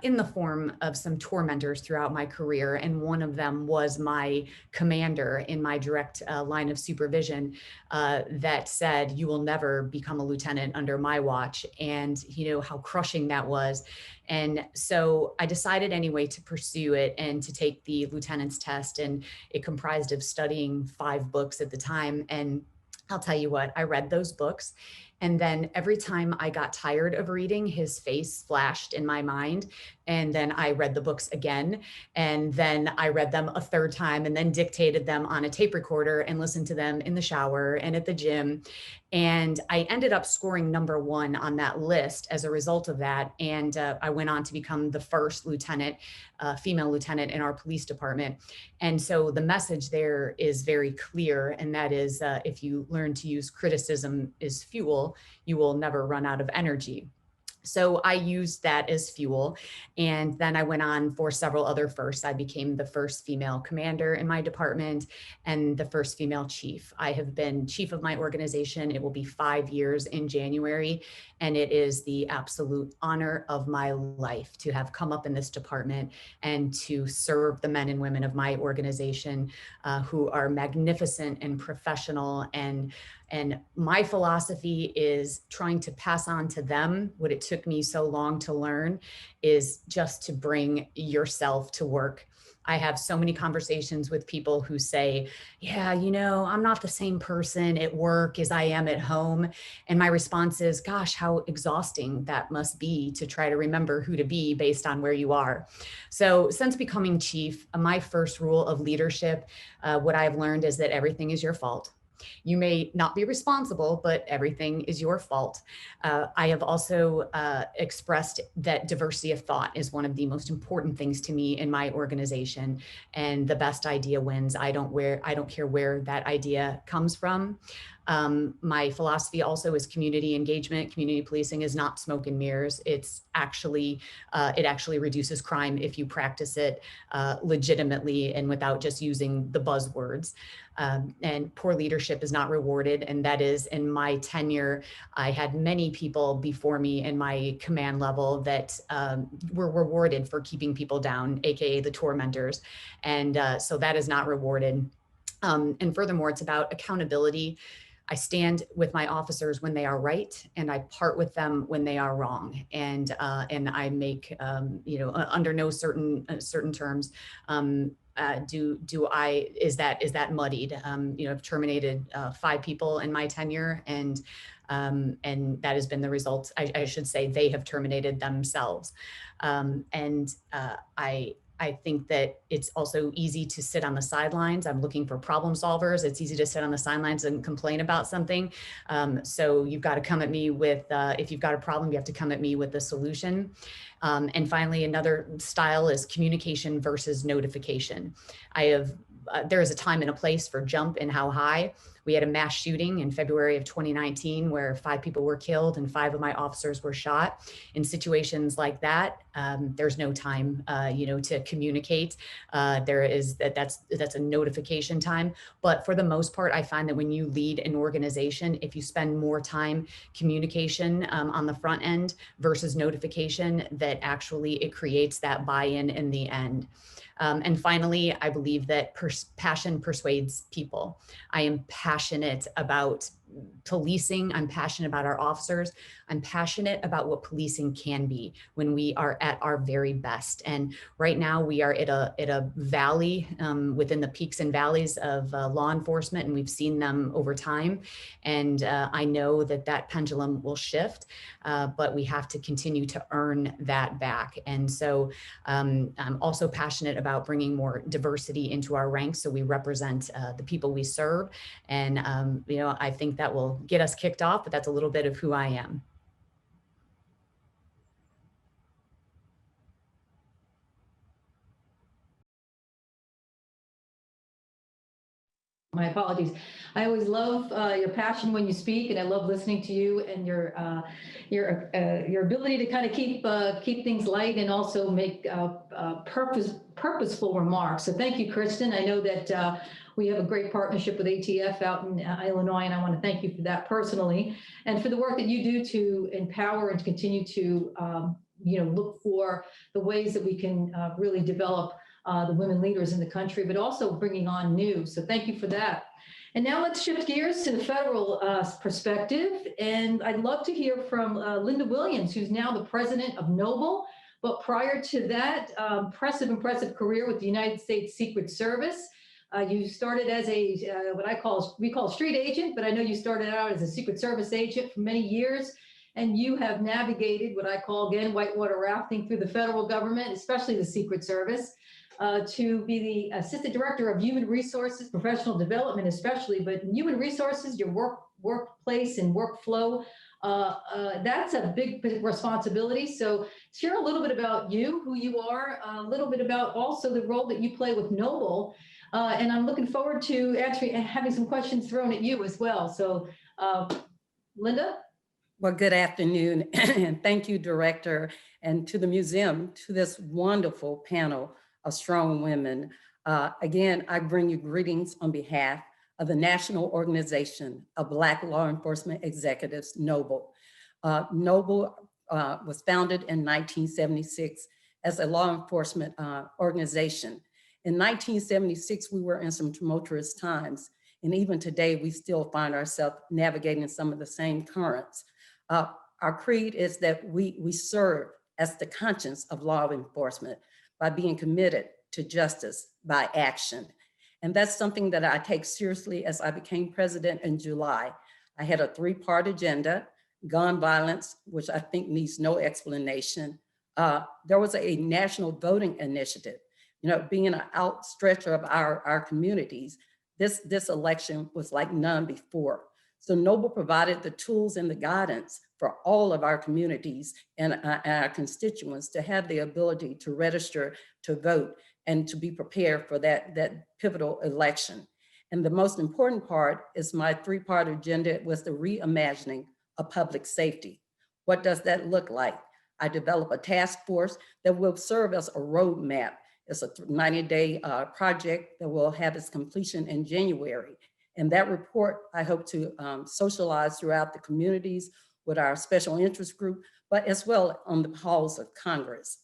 in the form of some tormentors throughout my career. And one of them was my commander in my direct line of supervision that said, you will never become a lieutenant under my watch. And how crushing that was. And so I decided anyway to pursue it and to take the lieutenant's test. And it comprised of studying 5 books at the time. And I'll tell you what, I read those books. And then every time I got tired of reading, his face flashed in my mind. And then I read the books again. And then I read them a third time, and then dictated them on a tape recorder and listened to them in the shower and at the gym. And I ended up scoring #1 on that list as a result of that. And I went on to become the first lieutenant, female lieutenant in our police department. And so the message there is very clear. And that is, if you learn to use criticism as fuel, you will never run out of energy. So I used that as fuel. And then I went on for several other firsts. I became the first female commander in my department and the first female chief. I have been chief of my organization. It will be 5 years in January. And it is the absolute honor of my life to have come up in this department and to serve the men and women of my organization who are magnificent and professional. And my philosophy is trying to pass on to them what it took me so long to learn, is just to bring yourself to work. I have so many conversations with people who say, yeah, you know, I'm not the same person at work as I am at home. And my response is, gosh, how exhausting that must be to try to remember who to be based on where you are. So since becoming chief, my first rule of leadership, what I've learned is that everything is your fault. You may not be responsible, but everything is your fault. I have also expressed that diversity of thought is one of the most important things to me in my organization, and the best idea wins. I don't care where that idea comes from. My philosophy also is community engagement. Community policing is not smoke and mirrors. It actually reduces crime if you practice it legitimately and without just using the buzzwords. And poor leadership is not rewarded. And that is, in my tenure, I had many people before me in my command level that were rewarded for keeping people down, AKA the tormentors. And so that is not rewarded. And furthermore, it's about accountability. I stand with my officers when they are right, and I part with them when they are wrong. And I make, under no certain terms, is that muddied? I've terminated 5 people in my tenure, and that has been the result. I should say they have terminated themselves. I think that it's also easy to sit on the sidelines. I'm looking for problem solvers. It's easy to sit on the sidelines and complain about something. So you've got to come at me with, if you've got a problem, you have to come at me with a solution. And finally, another style is communication versus notification. There is a time and a place for jump and how high. We had a mass shooting in February of 2019 where 5 people were killed and 5 of my officers were shot. In situations like that, there's no time, to communicate. That's a notification time. But for the most part, I find that when you lead an organization, if you spend more time communication on the front end versus notification, that actually it creates that buy-in in the end. And finally, I believe that passion persuades people. I am passionate about policing. I'm passionate about our officers. I'm passionate about what policing can be when we are at our very best. And right now we are at a valley within the peaks and valleys of law enforcement, and we've seen them over time. And I know that pendulum will shift, but we have to continue to earn that back. And so I'm also passionate about bringing more diversity into our ranks so we represent the people we serve. And I think that will get us kicked off, but that's a little bit of who I am. My apologies. I always love your passion when you speak, and I love listening to you and your ability to kind of keep things light and also make purposeful remarks. So thank you, Kristen. I know that we have a great partnership with ATF out in Illinois, and I want to thank you for that personally, and for the work that you do to empower and to continue to look for the ways that we can really develop the women leaders in the country, but also bringing on new. So thank you for that. And now let's shift gears to the federal perspective. And I'd love to hear from Lynda Williams, who's now the president of Noble. But prior to that, impressive career with the United States Secret Service. You started as a we call street agent, but I know you started out as a Secret Service agent for many years. And you have navigated what I call, again, whitewater rafting through the federal government, especially the Secret Service. To be the Assistant Director of Human Resources, Professional Development especially, but Human Resources, your workplace and workflow, that's a big responsibility. So share a little bit about you, who you are, a little bit about also the role that you play with Noble. And I'm looking forward to having some questions thrown at you as well. So Lynda? Well, good afternoon, and thank you, Director, and to the museum, to this wonderful panel of strong women. Again, I bring you greetings on behalf of the National Organization of Black Law Enforcement Executives, NOBLE. NOBLE was founded in 1976 as a law enforcement organization. In 1976, we were in some tumultuous times, and even today, we still find ourselves navigating some of the same currents. Our creed is that we serve as the conscience of law enforcement by being committed to justice by action. And that's something that I take seriously as I became president in July. I had a 3-part agenda: gun violence, which I think needs no explanation. There was a national voting initiative, being an outstretcher of our communities. This election was like none before. So NOBLE provided the tools and the guidance for all of our communities and our constituents to have the ability to register, to vote, and to be prepared for that pivotal election. And the most important part is my 3-part agenda was the reimagining of public safety. What does that look like? I developed a task force that will serve as a roadmap. It's a 90-day project that will have its completion in January. And that report, I hope to socialize throughout the communities with our special interest group, but as well on the halls of Congress.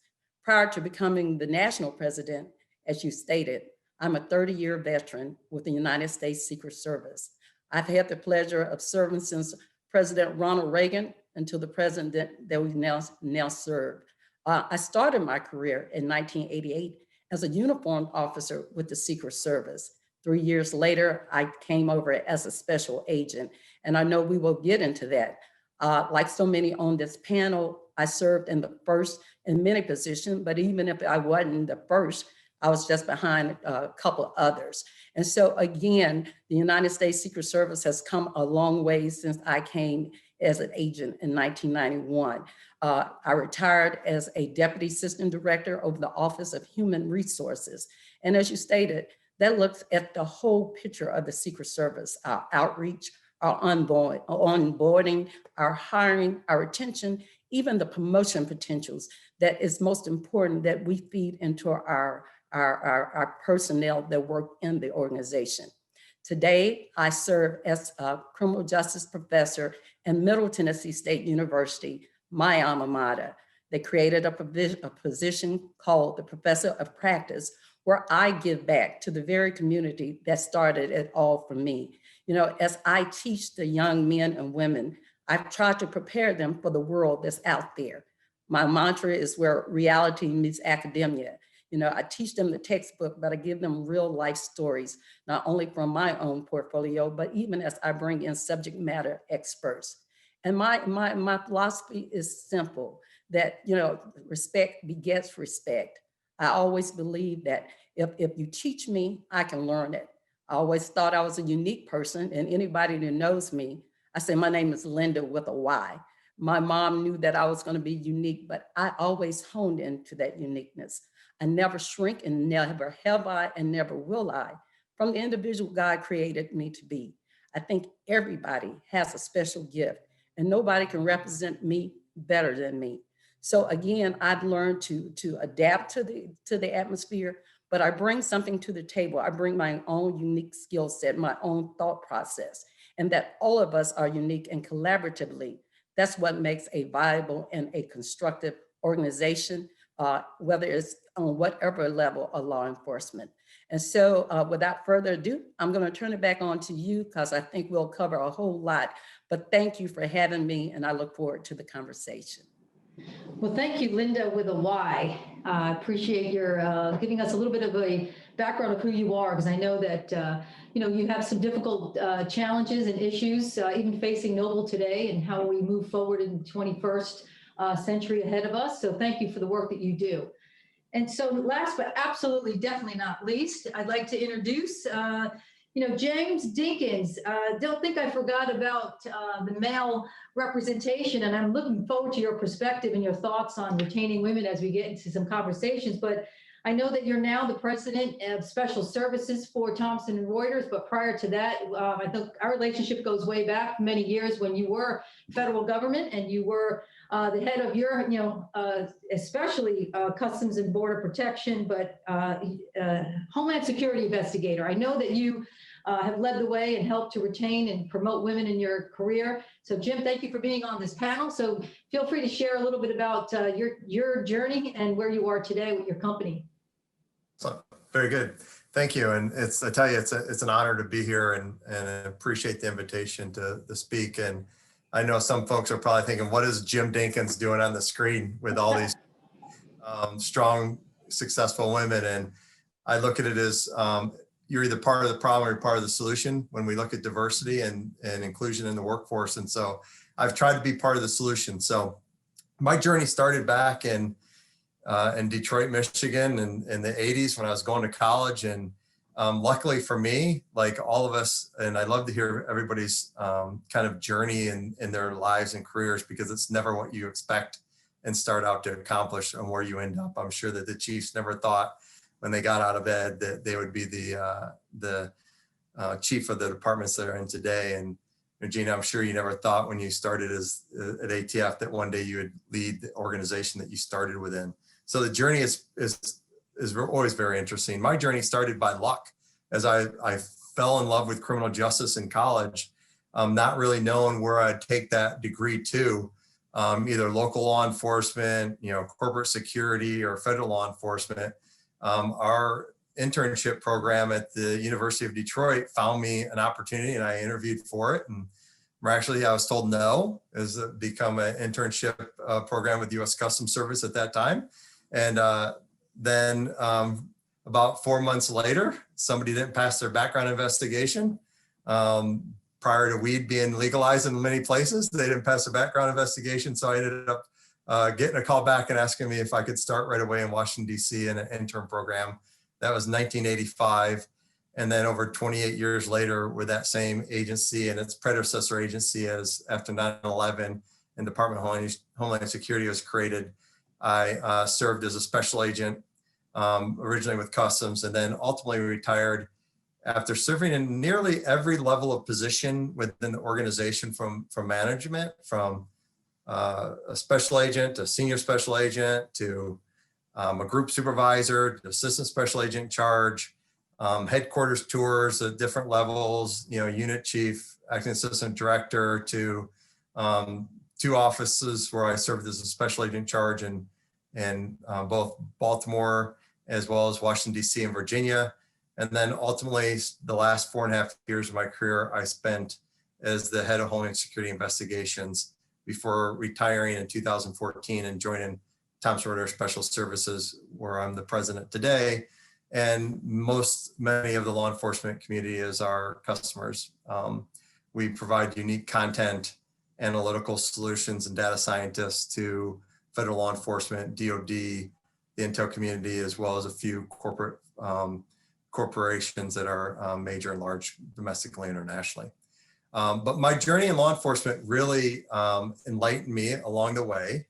Prior to becoming the national president, as you stated, I'm a 30-year veteran with the United States Secret Service. I've had the pleasure of serving since President Ronald Reagan until the president that we now serve. I started my career in 1988 as a uniformed officer with the Secret Service. 3 years later, I came over as a special agent, and I know we will get into that. Like so many on this panel, I served in the first in many positions, but even if I wasn't the first, I was just behind a couple others. And so again, the United States Secret Service has come a long way since I came as an agent in 1991. I retired as a deputy assistant director over the Office of Human Resources. And as you stated, that looks at the whole picture of the Secret Service, our outreach, our onboarding, our hiring, our retention, even the promotion potentials that is most important that we feed into our personnel that work in the organization. Today, I serve as a criminal justice professor at Middle Tennessee State University, my alma mater. They created a position called the Professor of Practice, where I give back to the very community that started it all for me. As I teach the young men and women, I've tried to prepare them for the world that's out there. My mantra is where reality meets academia. I teach them the textbook, but I give them real life stories, not only from my own portfolio, but even as I bring in subject matter experts. And my philosophy is simple, that, respect begets respect. I always believe that if you teach me, I can learn it. I always thought I was a unique person, and anybody that knows me, I say my name is Lynda with a Y. My mom knew that I was going to be unique, but I always honed into that uniqueness. I never shrink, and never have I, and never will I, from the individual God created me to be. I think everybody has a special gift, and nobody can represent me better than me. So again, I've learned to adapt to the atmosphere, but I bring something to the table. I bring my own unique skill set, my own thought process, and that all of us are unique, and collaboratively, that's what makes a viable and a constructive organization, whether it's on whatever level of law enforcement. And so without further ado, I'm going to turn it back on to you, because I think we'll cover a whole lot. But thank you for having me, and I look forward to the conversation. Well, thank you, Lynda with a Y. I appreciate your giving us a little bit of a background of who you are, because I know that you have some difficult challenges and issues, even facing NOBLE today, and how we move forward in the 21st century ahead of us. So thank you for the work that you do. And so last but absolutely definitely not least, I'd like to introduce James Dinkins. Don't think I forgot about the male representation, and I'm looking forward to your perspective and your thoughts on retaining women as we get into some conversations. But I know that you're now the president of special services for Thomson and Reuters, but prior to that, I think our relationship goes way back many years when you were federal government and you were the head of your, especially Customs and Border Protection, but Homeland Security investigator. I know that you have led the way and helped to retain and promote women in your career. So Jim, thank you for being on this panel. So feel free to share a little bit about your journey and where you are today with your company. So, very good. Thank you. And I tell you, it's an honor to be here and I appreciate the invitation to speak. And I know some folks are probably thinking, what is Jim Dinkins doing on the screen with all these strong, successful women? And I look at it as you're either part of the problem or part of the solution when we look at diversity and inclusion in the workforce. And so I've tried to be part of the solution. So my journey started back in Detroit, Michigan in the 80s when I was going to college. And luckily for me, like all of us, and I love to hear everybody's kind of journey in their lives and careers, because it's never what you expect and start out to accomplish and where you end up. I'm sure that the Chiefs never thought when they got out of bed that they would be the chief of the departments that are in today. And Regina, I'm sure you never thought when you started at ATF that one day you would lead the organization that you started within. So the journey is always very interesting. My journey started by luck, as I fell in love with criminal justice in college, not really knowing where I'd take that degree to, either local law enforcement, corporate security, or federal law enforcement. Our internship program at the University of Detroit found me an opportunity, and I interviewed for it. And actually, I was told no, as it become an internship program with U.S. Customs Service at that time. And then about 4 months later, somebody didn't pass their background investigation. Prior to weed being legalized in many places, they didn't pass a background investigation. So I ended up getting a call back and asking me if I could start right away in Washington, D.C. in an intern program. That was 1985. And then over 28 years later with that same agency and its predecessor agency, as after 9/11 and Department of Homeland Security was created, I served as a special agent, originally with Customs, and then ultimately retired after serving in nearly every level of position within the organization, from management, from a special agent to senior special agent to a group supervisor to assistant special agent in charge, headquarters tours at different levels, unit chief, acting assistant director, to 2 offices where I served as a special agent in charge in both Baltimore as well as Washington, D.C. and Virginia. And then ultimately, the last 4.5 years of my career, I spent as the head of Homeland Security Investigations before retiring in 2014 and joining Thomson Reuters Special Services, where I'm the president today. And many of the law enforcement community is our customers. We provide unique content, analytical solutions, and data scientists to federal law enforcement, DOD, the intel community, as well as a few corporations that are major and large domestically and internationally. But my journey in law enforcement really enlightened me along the way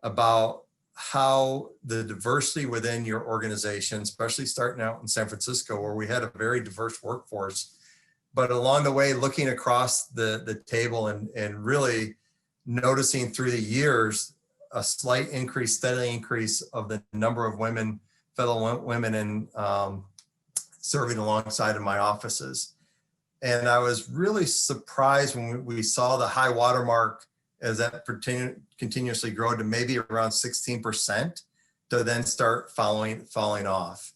about how the diversity within your organization, especially starting out in San Francisco, where we had a very diverse workforce, but along the way, looking across the table and really noticing through the years a slight increase, steady increase of the number of women, fellow women in serving alongside of my offices. And I was really surprised when we saw the high watermark as that continuously grow to maybe around 16%, to then start falling off.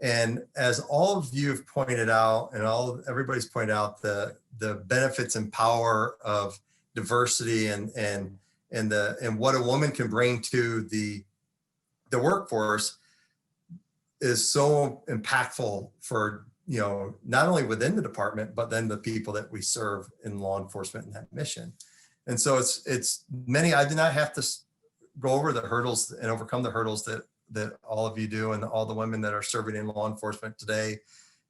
And as all of you have pointed out, and everybody's pointed out, the benefits and power of diversity and what a woman can bring to the workforce is so impactful for, not only within the department, but then the people that we serve in law enforcement and that mission. And so it's many, I did not have to go over the hurdles and overcome the hurdles that all of you do, and all the women that are serving in law enforcement today.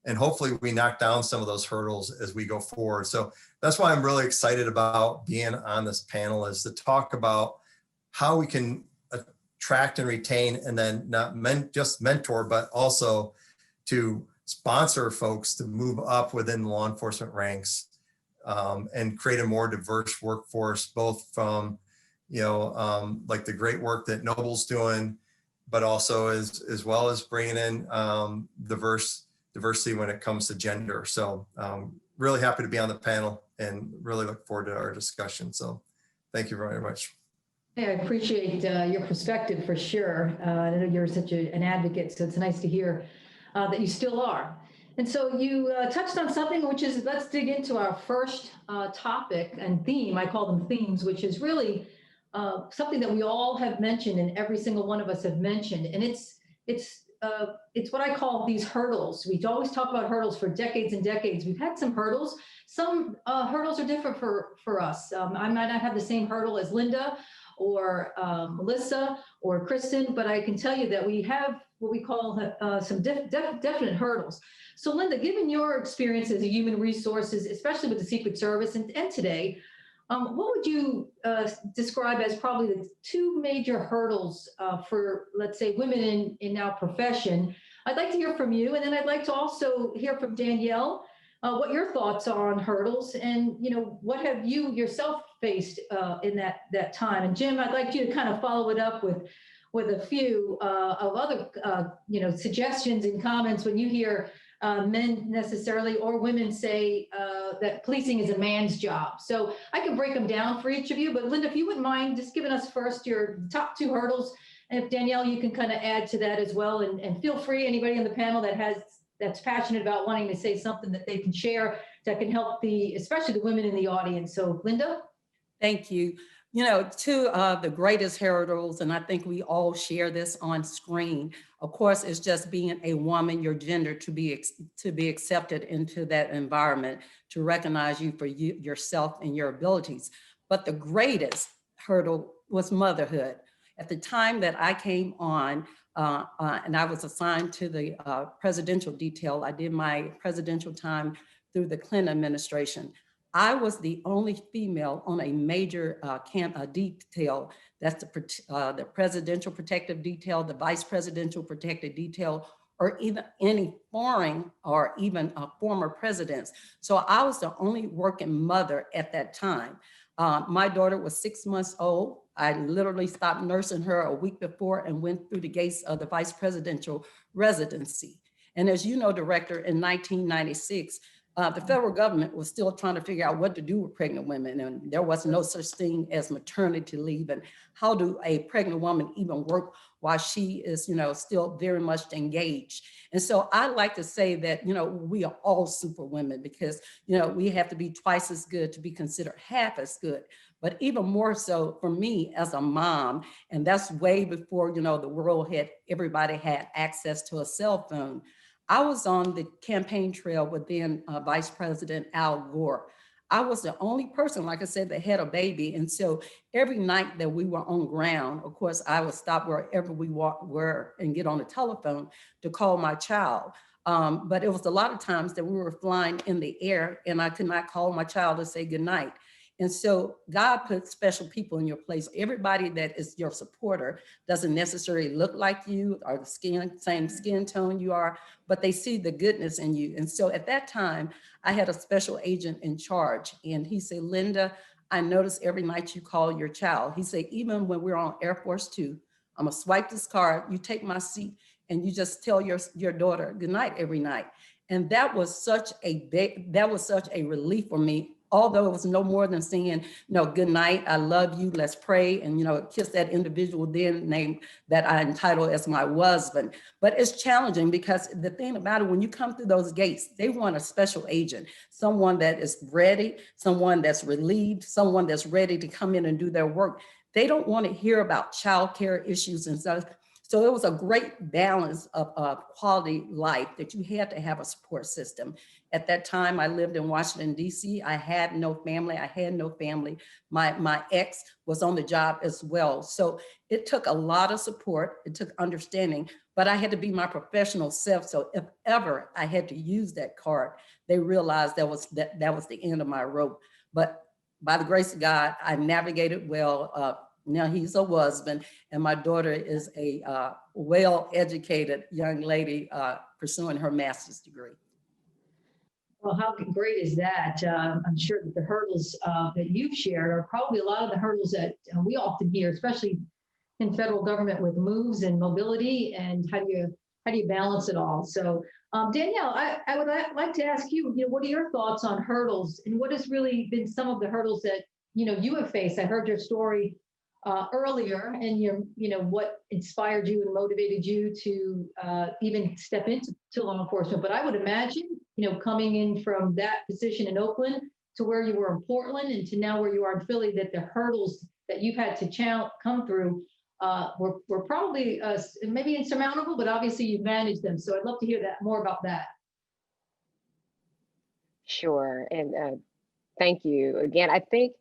And hopefully we knock down some of those hurdles as we go forward. So that's why I'm really excited about being on this panel, is to talk about how we can attract and retain, and then not just mentor, but also to sponsor folks to move up within the law enforcement ranks, and create a more diverse workforce, both from, like the great work that Noble's doing, but also as well as bringing in diversity when it comes to gender. So really happy to be on the panel and really look forward to our discussion. So thank you very much. Hey, I appreciate your perspective for sure. I know you're such an advocate, so it's nice to hear that you still are. And so you touched on something, which is, let's dig into our first topic and theme. I call them themes, which is really something that we all have mentioned, and every single one of us have mentioned. And it's what I call these hurdles. We always talk about hurdles for decades and decades. We've had some hurdles. Some hurdles are different for us. I might not have the same hurdle as Lynda or Melissa or Kristen, but I can tell you that we have what we call some definite hurdles. So Lynda, given your experience as a human resources, especially with the Secret Service and today, what would you describe as probably the two major hurdles for, let's say, women in our profession? I'd like to hear from you, and then I'd like to also hear from Danielle what your thoughts are on hurdles, and what have you yourself faced in that time. And Jim, I'd like you to kind of follow it up with a few of other suggestions and comments when you hear men necessarily or women say that policing is a man's job. So I can break them down for each of you, but Lynda, if you wouldn't mind just giving us first your top two hurdles, and if Danielle, you can kind of add to that as well, and feel free, anybody on the panel that's passionate about wanting to say something that they can share that can help especially the women in the audience. So Lynda? Thank you. Two of the greatest hurdles, and I think we all share this on screen, of course, is just being a woman, your gender, to be accepted into that environment, to recognize you for yourself and your abilities. But the greatest hurdle was motherhood. At the time that I came on, and I was assigned to the presidential detail, I did my presidential time through the Clinton administration. I was the only female on a major detail. That's the presidential protective detail, the vice presidential protective detail, or even any foreign or even former presidents. So I was the only working mother at that time. My daughter was 6 months old. I literally stopped nursing her a week before and went through the gates of the vice presidential residency. And as you know, Director, in 1996, the federal government was still trying to figure out what to do with pregnant women, and there was no such thing as maternity leave, and how do a pregnant woman even work while she is, still very much engaged. And so I like to say that, we are all super women, because, we have to be twice as good to be considered half as good. But even more so for me as a mom, and that's way before, the world everybody had access to a cell phone. I was on the campaign trail with then Vice President Al Gore. I was the only person, like I said, that had a baby. And so every night that we were on ground, of course, I would stop wherever we were and get on the telephone to call my child. But it was a lot of times that we were flying in the air and I could not call my child to say goodnight. And so God put special people in your place. Everybody that is your supporter doesn't necessarily look like you or the same skin tone you are, but they see the goodness in you. And so at that time, I had a special agent in charge, and he said, Lynda, I notice every night you call your child. He said, even when we're on Air Force 2, I'm gonna swipe this card, you take my seat, and you just tell your daughter goodnight every night. And that was such a relief for me. Although it was no more than saying, good night, I love you, let's pray, and, kiss that individual then named that I entitled as my husband. But it's challenging, because the thing about it, when you come through those gates, they want a special agent, someone that is ready, someone that's relieved, someone that's ready to come in and do their work. They don't want to hear about childcare issues and stuff. So it was a great balance of quality life that you had to have a support system. At that time, I lived in Washington, D.C. I had no family. My ex was on the job as well. So it took a lot of support. It took understanding, but I had to be my professional self. So if ever I had to use that card, they realized that was the end of my rope. But by the grace of God, I navigated well. Now he's a husband, and my daughter is a well-educated young lady pursuing her master's degree. Well, how great is that? I'm sure that the hurdles that you've shared are probably a lot of the hurdles that we often hear, especially in federal government with moves and mobility, and how do you balance it all? So, Danielle, I would like to ask you, what are your thoughts on hurdles, and what has really been some of the hurdles that you have faced? I heard your story earlier, and what inspired you and motivated you to even step into law enforcement. But I would imagine, coming in from that position in Oakland to where you were in Portland and to now where you are in Philly, that the hurdles that you've had to come through were probably maybe insurmountable, but obviously you've managed them. So I'd love to hear more about that. Sure. And thank you again. I think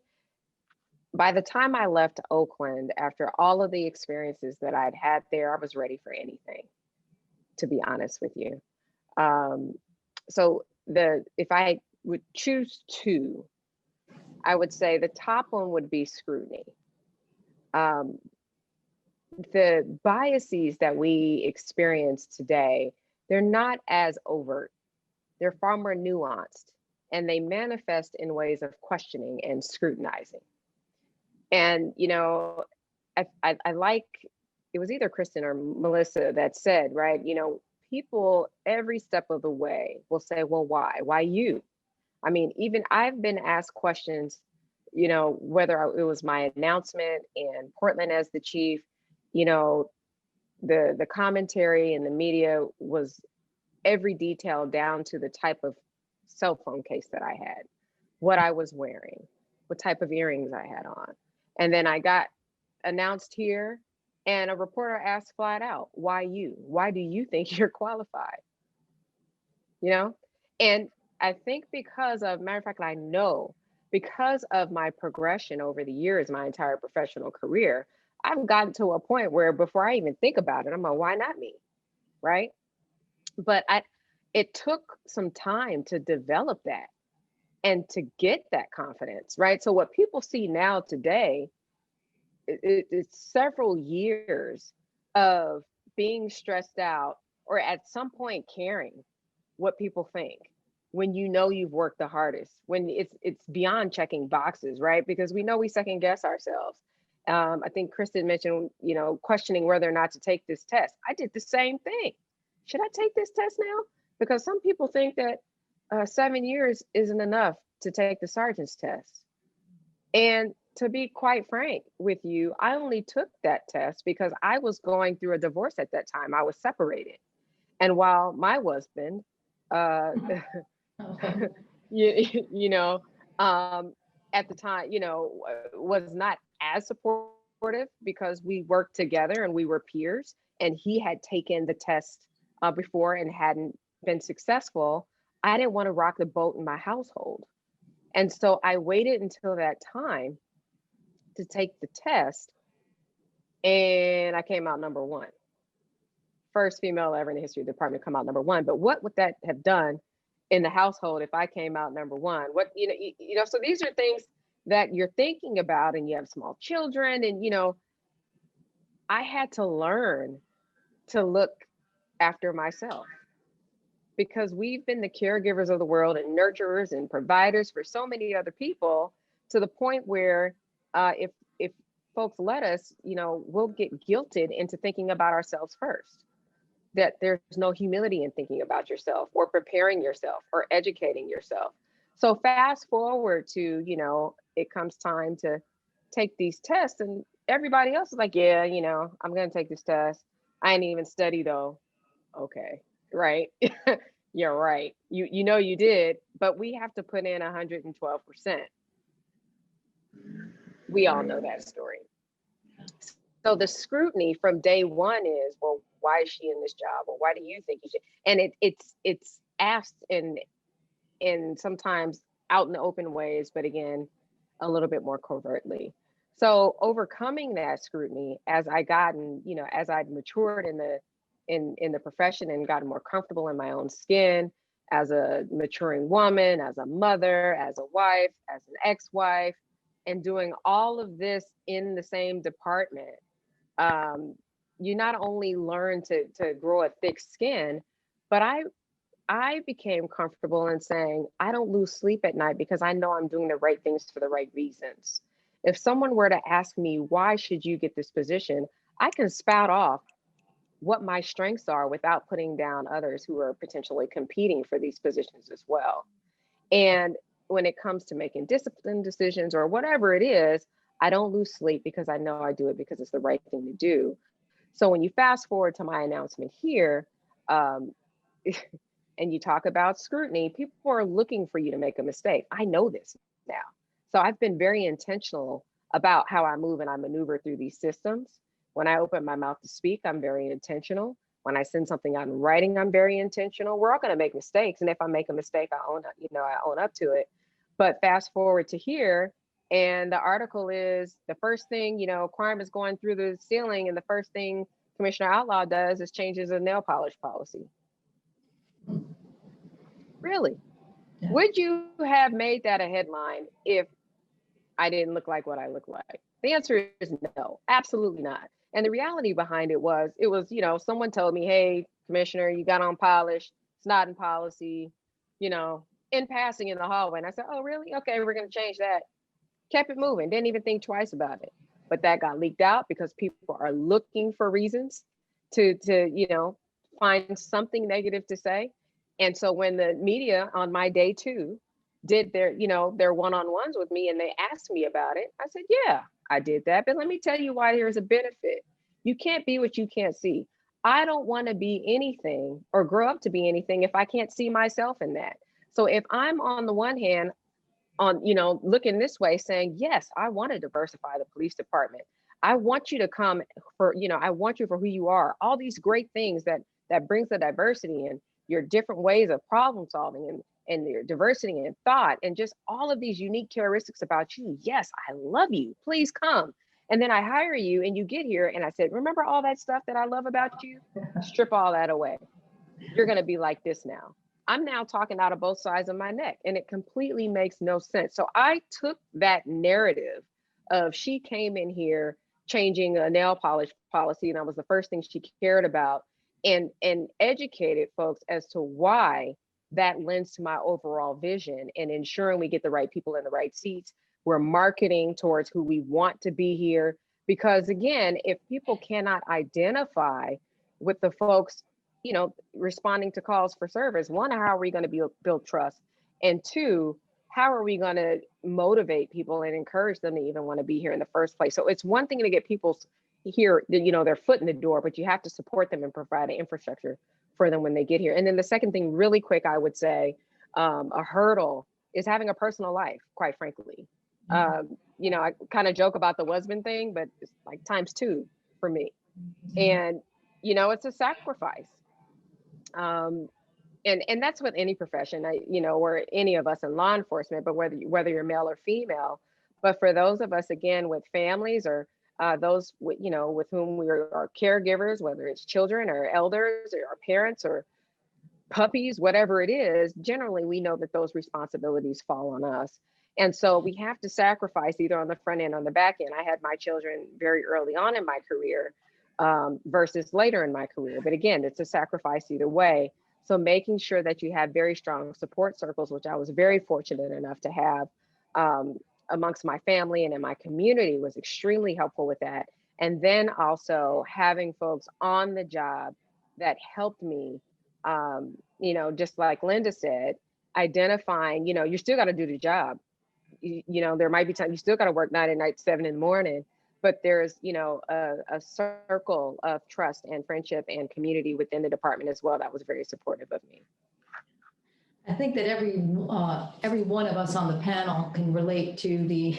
by the time I left Oakland, after all of the experiences that I'd had there, I was ready for anything, to be honest with you. So if I would choose two, I would say the top one would be scrutiny. The biases that we experience today, they're not as overt. They're far more nuanced, and they manifest in ways of questioning and scrutinizing. And, I like, it was either Kristen or Melissa that said, right, people every step of the way will say, well, why? Why you? I mean, even I've been asked questions, whether it was my announcement in Portland as the chief, the commentary in the media was every detail down to the type of cell phone case that I had, what I was wearing, what type of earrings I had on. And then I got announced here, and a reporter asked flat out, why you? Why do you think you're qualified? And I think matter of fact, I know because of my progression over the years, my entire professional career, I've gotten to a point where before I even think about it, I'm like, why not me? Right. But it took some time to develop that and to get that confidence, right? So what people see now today, it's several years of being stressed out or at some point caring what people think when you've worked the hardest, when it's beyond checking boxes, right? Because we know we second guess ourselves. I think Kristen mentioned, questioning whether or not to take this test. I did the same thing. Should I take this test now? Because some people think that 7 years isn't enough to take the sergeant's test. And to be quite frank with you, I only took that test because I was going through a divorce at that time. I was separated. And while my husband, at the time, was not as supportive because we worked together and we were peers, and he had taken the test before and hadn't been successful, I didn't want to rock the boat in my household. And so I waited until that time to take the test, and I came out number one. First female ever in the history of the department to come out number one. But what would that have done in the household if I came out number one? So these are things that you're thinking about, and you have small children, and I had to learn to look after myself, because we've been the caregivers of the world and nurturers and providers for so many other people, to the point where if folks let us, we'll get guilted into thinking about ourselves first. That there's no humility in thinking about yourself or preparing yourself or educating yourself. So fast forward to, it comes time to take these tests, and everybody else is like, yeah, I'm going to take this test. I ain't even study though. Okay, right. You're right. You did, but we have to put in 112%. We all know that story. So the scrutiny from day one is, well, why is she in this job? Or why do you think you should? And it's asked in sometimes out in the open ways, but again, a little bit more covertly. So overcoming that scrutiny as I'd matured in the profession and gotten more comfortable in my own skin as a maturing woman, as a mother, as a wife, as an ex-wife, and doing all of this in the same department, you not only learn to grow a thick skin, but I became comfortable in saying, I don't lose sleep at night because I know I'm doing the right things for the right reasons. If someone were to ask me, why should you get this position? I can spout off what my strengths are without putting down others who are potentially competing for these positions as well. And when it comes to making discipline decisions or whatever it is, I don't lose sleep because I know I do it because it's the right thing to do. So when you fast forward to my announcement here, and you talk about scrutiny, people are looking for you to make a mistake. I know this now. So I've been very intentional about how I move and I maneuver through these systems. When I open my mouth to speak, I'm very intentional. When I send something out in writing, I'm very intentional. We're all going to make mistakes. And if I make a mistake, I own up to it. But fast forward to here, and the article is the first thing, crime is going through the ceiling. And the first thing Commissioner Outlaw does is changes the nail polish policy. Really? Yeah. Would you have made that a headline if I didn't look like what I look like? The answer is no, absolutely not. And the reality behind it was, someone told me, hey, Commissioner, you got on polish. It's not in policy, in passing in the hallway. And I said, oh, really? Okay, we're going to change that. Kept it moving. Didn't even think twice about it. But that got leaked out because people are looking for reasons to find something negative to say. And so when the media on my day 2 did their one-on-ones with me and they asked me about it, I said, yeah, I did that. But let me tell you why there's a benefit. You can't be what you can't see. I don't want to be anything or grow up to be anything if I can't see myself in that. So if I'm on the one hand, looking this way saying, yes, I want to diversify the police department. I want you to come for, I want you for who you are. All these great things that brings the diversity in your different ways of problem solving and your diversity in thought and just all of these unique characteristics about you. Yes, I love you. Please come. And then I hire you and you get here and I said, remember all that stuff that I love about you? Strip all that away. You're going to be like this now. I'm now talking out of both sides of my neck and it completely makes no sense. So I took that narrative of she came in here changing a nail polish policy and that was the first thing she cared about and educated folks as to why that lends to my overall vision and ensuring we get the right people in the right seats. We're marketing towards who we want to be here. Because again, if people cannot identify with the folks, responding to calls for service, one, how are we going to build trust? And two, how are we going to motivate people and encourage them to even want to be here in the first place? So it's one thing to get people here, their foot in the door, but you have to support them and provide an infrastructure for them when they get here. And then the second thing, really quick, I would say, a hurdle is having a personal life, quite frankly. I kind of joke about the husband thing, but it's like times 2 for me. And, it's a sacrifice. And that's with any profession, or any of us in law enforcement, but whether you're male or female. But for those of us, again, with families or those with whom we are caregivers, whether it's children or elders or our parents or puppies, whatever it is, generally we know that those responsibilities fall on us. And so we have to sacrifice either on the front end or on the back end. I had my children very early on in my career versus later in my career. But again, it's a sacrifice either way. So making sure that you have very strong support circles, which I was very fortunate enough to have amongst my family and in my community, was extremely helpful with that. And then also having folks on the job that helped me, just like Lynda said, identifying, you still got to do the job. There might be time you still got to work 9 at night, 7 in the morning, but there's, a circle of trust and friendship and community within the department as well that was very supportive of me. I think that every one of us on the panel can relate to the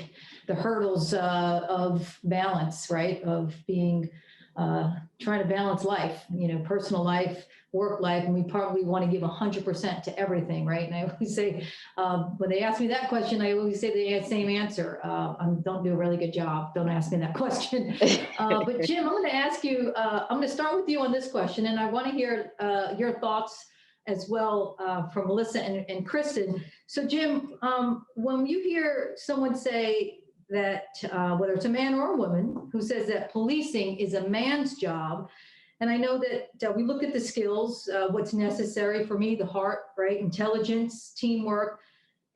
hurdles of balance, right? Of being trying to balance life, personal life, work life, and we probably want to give 100% to everything, right? And I always say, when they ask me that question, I always say the same answer. I don't do a really good job. Don't ask me that question. But Jim, I'm going to ask you, I'm going to start with you on this question, and I want to hear your thoughts as well from Melissa and Kristen. So Jim, when you hear someone say that, whether it's a man or a woman, who says that policing is a man's job. And I know that we look at the skills, what's necessary for me, the heart, right? Intelligence, teamwork,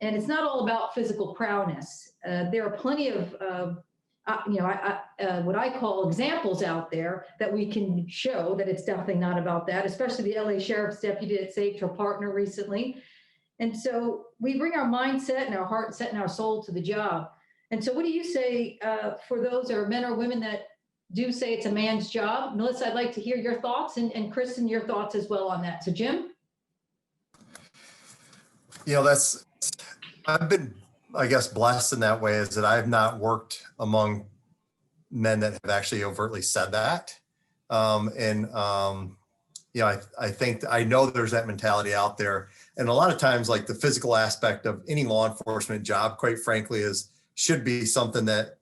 and it's not all about physical prowess. There are plenty of, what I call examples out there that we can show that it's definitely not about that, especially the LA Sheriff's deputy that saved her partner recently. And so we bring our mindset and our heart set and our soul to the job. And so what do you say for those that are men or women that do say it's a man's job? Melissa, I'd like to hear your thoughts, and Kristen, your thoughts as well on that. So Jim? I've been, I guess, blessed in that way, is that I've not worked among men that have actually overtly said that. I think I know there's that mentality out there. And a lot of times, like the physical aspect of any law enforcement job, quite frankly, should be something that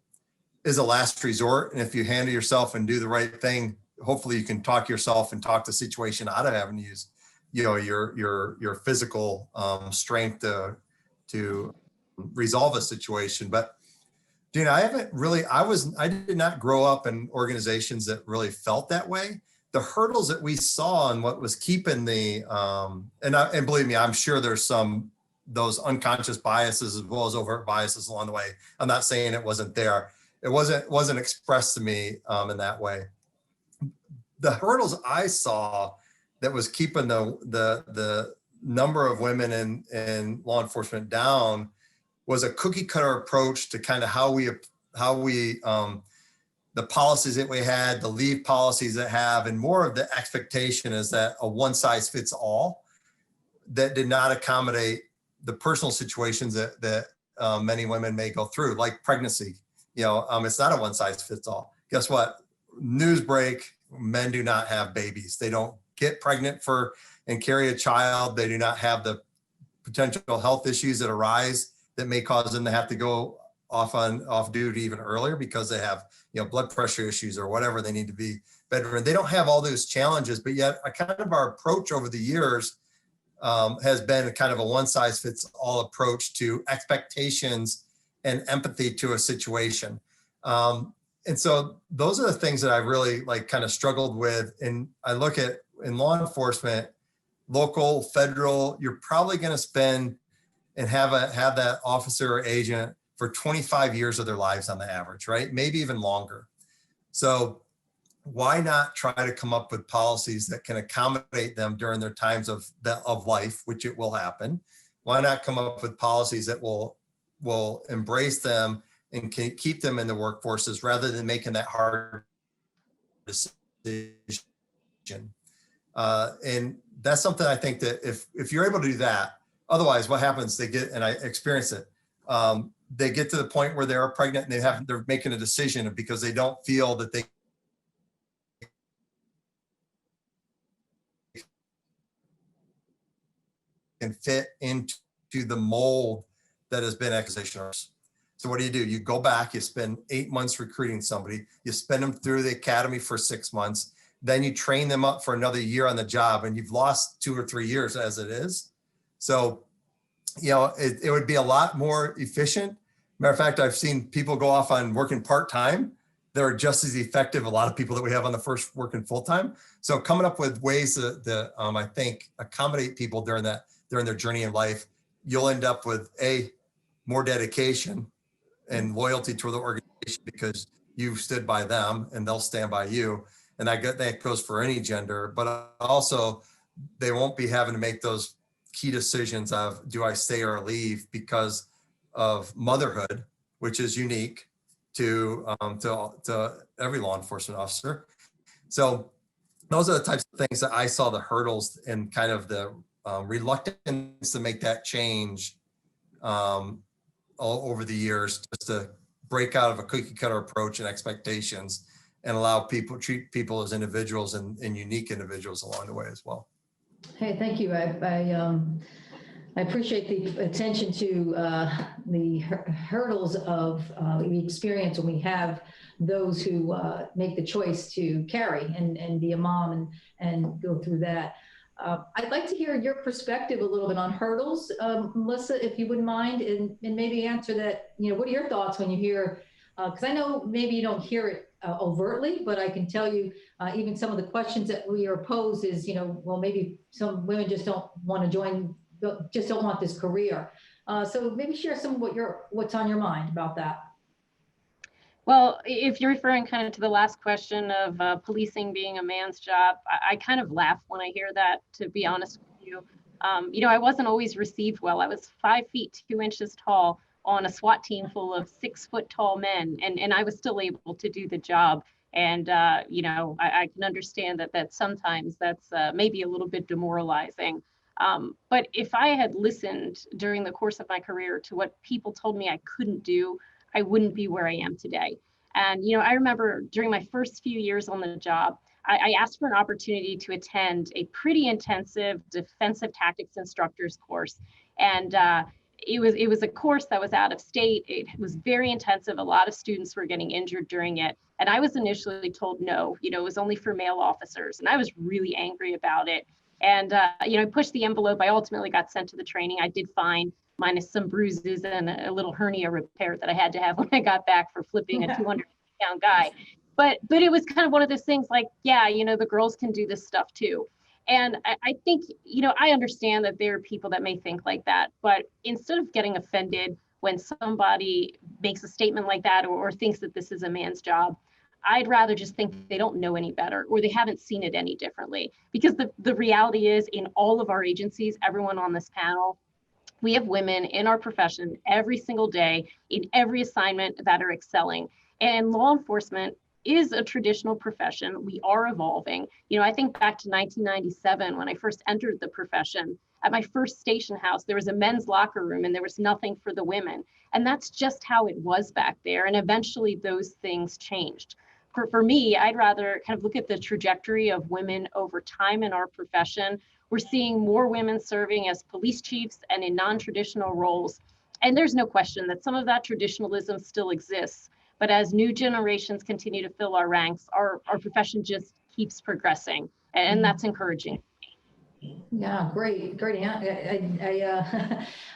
is a last resort. And if you handle yourself and do the right thing, hopefully you can talk yourself and talk the situation out of having to use, your physical strength to resolve a situation. But Gina, I did not grow up in organizations that really felt that way. The hurdles that we saw and what was keeping and believe me, I'm sure there's those unconscious biases as well as overt biases along the way. I'm not saying it wasn't there. It wasn't expressed to me in that way. The hurdles I saw that was keeping the number of women in law enforcement down was a cookie cutter approach to kind of how we the policies that we had, the leave policies that have, and more of the expectation is that a one size fits all that did not accommodate the personal situations that many women may go through, like pregnancy. It's not a one size fits all. Guess what? News break, men do not have babies. They don't get pregnant and carry a child. They do not have the potential health issues that arise that may cause them to have to go off duty even earlier because they have, blood pressure issues or whatever. They need to be bedridden. They don't have all those challenges, but yet our approach over the years has been a kind of a one size fits all approach to expectations and empathy to a situation. And so those are the things that I really kind of struggled with. And I look at in law enforcement, local, federal, you're probably going to spend and have that officer or agent for 25 years of their lives on the average, right? Maybe even longer. So why not try to come up with policies that can accommodate them during their times of life, which it will happen? Why not come up with policies that will embrace them and can keep them in the workforces rather than making that hard decision? And that's something I think that if you're able to do that, otherwise what happens, and I experience it, they get to the point where they're pregnant and they're making a decision because they don't feel that they can fit into the mold that has been accusations. So what do? You go back, you spend 8 months recruiting somebody, you spend them through the academy for 6 months, then you train them up for another year on the job, and you've lost 2 or 3 years as it is. So, it would be a lot more efficient. Matter of fact, I've seen people go off on working part-time. They're just as effective, a lot of people that we have on the first working full-time. So coming up with ways that I think accommodate people during their journey in life, you'll end up with more dedication and loyalty to the organization because you've stood by them and they'll stand by you. And that goes for any gender, but also they won't be having to make those key decisions of, do I stay or leave because of motherhood, which is unique to every law enforcement officer. So those are the types of things that I saw the hurdles and kind of the reluctance to make that change all over the years, just to break out of a cookie cutter approach and expectations and treat people as individuals and unique individuals along the way as well. Hey, thank you. I appreciate the attention to the hurdles of the experience when we have those who make the choice to carry and be a mom and go through that. I'd like to hear your perspective a little bit on hurdles, Melissa, if you wouldn't mind, and maybe answer that, what are your thoughts when you hear, because I know maybe you don't hear it overtly, but I can tell you even some of the questions that we are posed is, well, maybe some women just don't want to join, just don't want this career. So maybe share some of what's on your mind about that. Well, if you're referring kind of to the last question of policing being a man's job, I kind of laugh when I hear that, to be honest with you. I wasn't always received well. I was 5 feet 2 inches tall on a SWAT team full of 6 foot tall men, and I was still able to do the job. And, I can understand that sometimes that's maybe a little bit demoralizing. But if I had listened during the course of my career to what people told me I couldn't do, I wouldn't be where I am today. And, I remember during my first few years on the job, I asked for an opportunity to attend a pretty intensive defensive tactics instructor's course. And it was a course that was out of state. It was very intensive. A lot of students were getting injured during it. And I was initially told no, it was only for male officers. And I was really angry about it. And, I pushed the envelope. I ultimately got sent to the training. I did fine, minus some bruises and a little hernia repair that I had to have when I got back for flipping a 200-pound guy. But it was kind of one of those things like, yeah, the girls can do this stuff too. And I think, I understand that there are people that may think like that, but instead of getting offended when somebody makes a statement like that or thinks that this is a man's job, I'd rather just think they don't know any better or they haven't seen it any differently. Because the reality is, in all of our agencies, everyone on this panel, we have women in our profession every single day in every assignment that are excelling. And law enforcement is a traditional profession. We are evolving. I think back to 1997 when I first entered the profession. At my first station house, there was a men's locker room and there was nothing for the women. And that's just how it was back there. And eventually those things changed. For me, I'd rather kind of look at the trajectory of women over time in our profession. We're seeing more women serving as police chiefs and in non-traditional roles. And there's no question that some of that traditionalism still exists. But as new generations continue to fill our ranks, our profession just keeps progressing. And that's encouraging. Yeah, great. I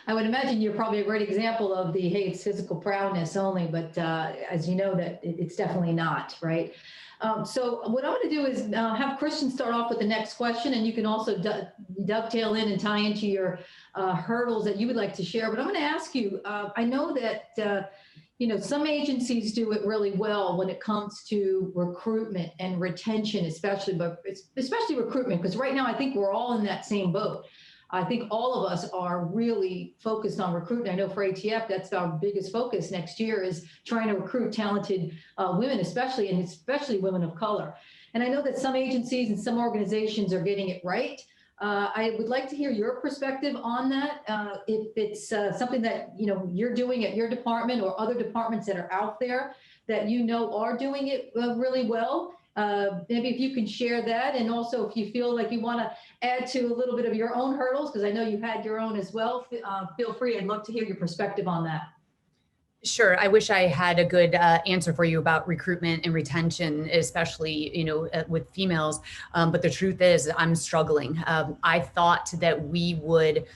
would imagine you're probably a great example of the, hey, it's physical prowess only, but as you know, that it's definitely not, right? So what I'm going to do is have Kristen start off with the next question, and you can also dovetail in and tie into your hurdles that you would like to share. But I'm going to ask you, I know that some agencies do it really well when it comes to recruitment and retention, especially recruitment, because right now I think we're all in that same boat. I think all of us are really focused on recruitment. I know for ATF, that's our biggest focus next year, is trying to recruit talented women, especially women of color. And I know that some agencies and some organizations are getting it right. I would like to hear your perspective on that. If it's something that you're doing at your department or other departments that are out there that are doing it really well. Maybe if you can share that, and also if you feel like you want to add to a little bit of your own hurdles, because I know you had your own as well. Feel free. I'd love to hear your perspective on that. Sure. I wish I had a good answer for you about recruitment and retention, especially, with females. But the truth is I'm struggling. I thought that we would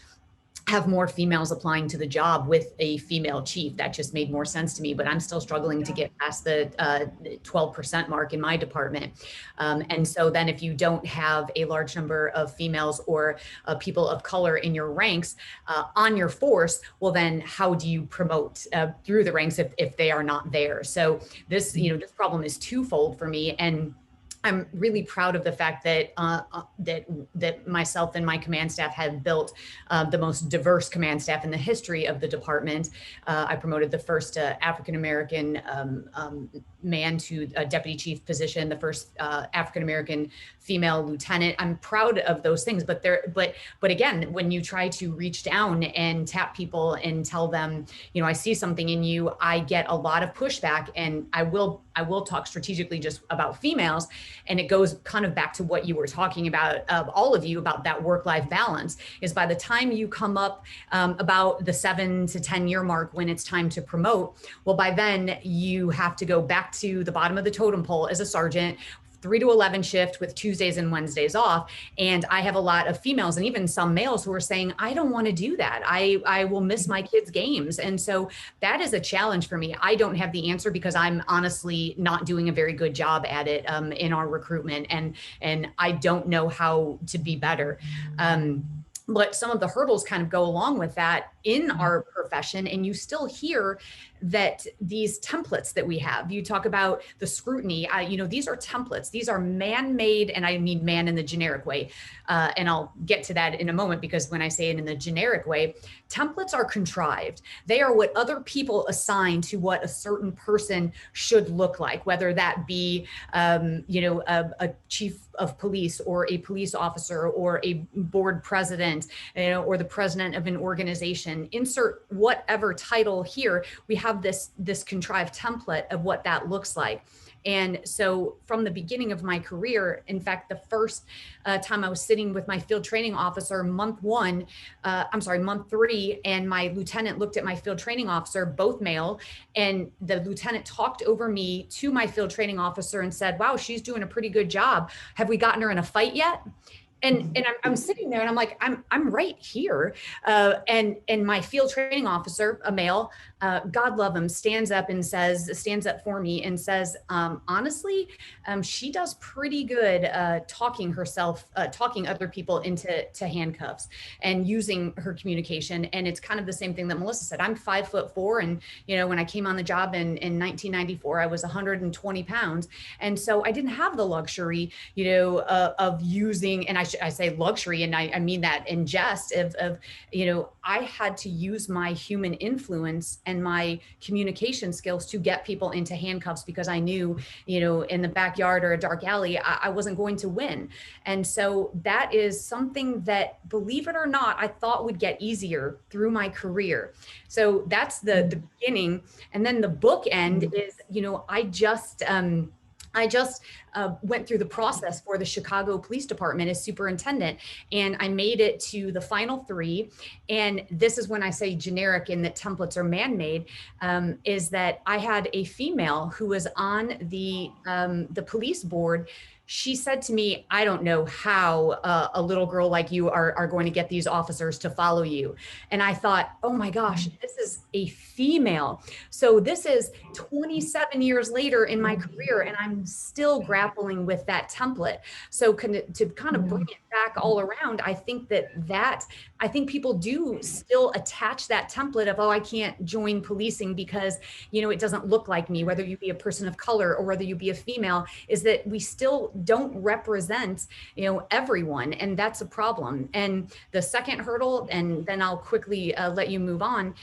have more females applying to the job with a female chief. That just made more sense to me, but I'm still struggling to get past the 12% mark in my department. And so then if you don't have a large number of females or people of color in your ranks on your force, well, then how do you promote through the ranks if they are not there? So this, this problem is twofold for me. And I'm really proud of the fact that that myself and my command staff have built the most diverse command staff in the history of the department. I promoted the first African-American man to a deputy chief position, the first African-American female lieutenant. I'm proud of those things, but again, when you try to reach down and tap people and tell them, I see something in you, I get a lot of pushback. And I will talk strategically just about females. And it goes kind of back to what you were talking about, all of you, about that work-life balance, is by the time you come up about the 7 to 10 year mark when it's time to promote, well, by then you have to go back to the bottom of the totem pole as a sergeant 3 to 11 shift with Tuesdays and Wednesdays off. And I have a lot of females and even some males who are saying, I don't want to do that. I will miss my kids' games. And so that is a challenge for me. I don't have the answer because I'm honestly not doing a very good job at it in our recruitment. And I don't know how to be better. But some of the hurdles kind of go along with that in our profession. And you still hear that these templates that we have, you talk about the scrutiny, these are templates, these are man-made, and I mean man in the generic way. And I'll get to that in a moment, because when I say it in the generic way, templates are contrived. They are what other people assign to what a certain person should look like, whether that be, a chief of police or a police officer or a board president, or the president of an organization. Insert whatever title here, we have this contrived template of what that looks like. And so from the beginning of my career, in fact, the first time I was sitting with my field training officer, month 3, and my lieutenant looked at my field training officer, both male, and the lieutenant talked over me to my field training officer and said, wow, she's doing a pretty good job. Have we gotten her in a fight yet? And I'm sitting there and I'm like, I'm right here. And my field training officer, a male, God love him, stands up for me and says, honestly, she does pretty good talking other people into handcuffs and using her communication. And it's kind of the same thing that Melissa said. I'm 5'4", and when I came on the job in 1994, I was 120 pounds, and so I didn't have the luxury, of using, and I say luxury, and I mean that in jest, of I had to use my human influence and my communication skills to get people into handcuffs, because I knew, in the backyard or a dark alley, I wasn't going to win. And so that is something that, believe it or not, I thought would get easier through my career. So that's the beginning. And then the bookend is, I just went through the process for the Chicago Police Department as superintendent, and I made it to the final 3. And this is when I say generic and that templates are man-made, is that I had a female who was on the police board. She said to me, I don't know how a little girl like you are going to get these officers to follow you. And I thought, oh my gosh, this is a female. So this is 27 years later in my career, and I'm still grappling with that template. So to kind of bring it back all around, I think I think people do still attach that template of, oh, I can't join policing because, it doesn't look like me, whether you be a person of color or whether you be a female, is that we still don't represent, everyone. And that's a problem. And the second hurdle, and then I'll quickly let you move on,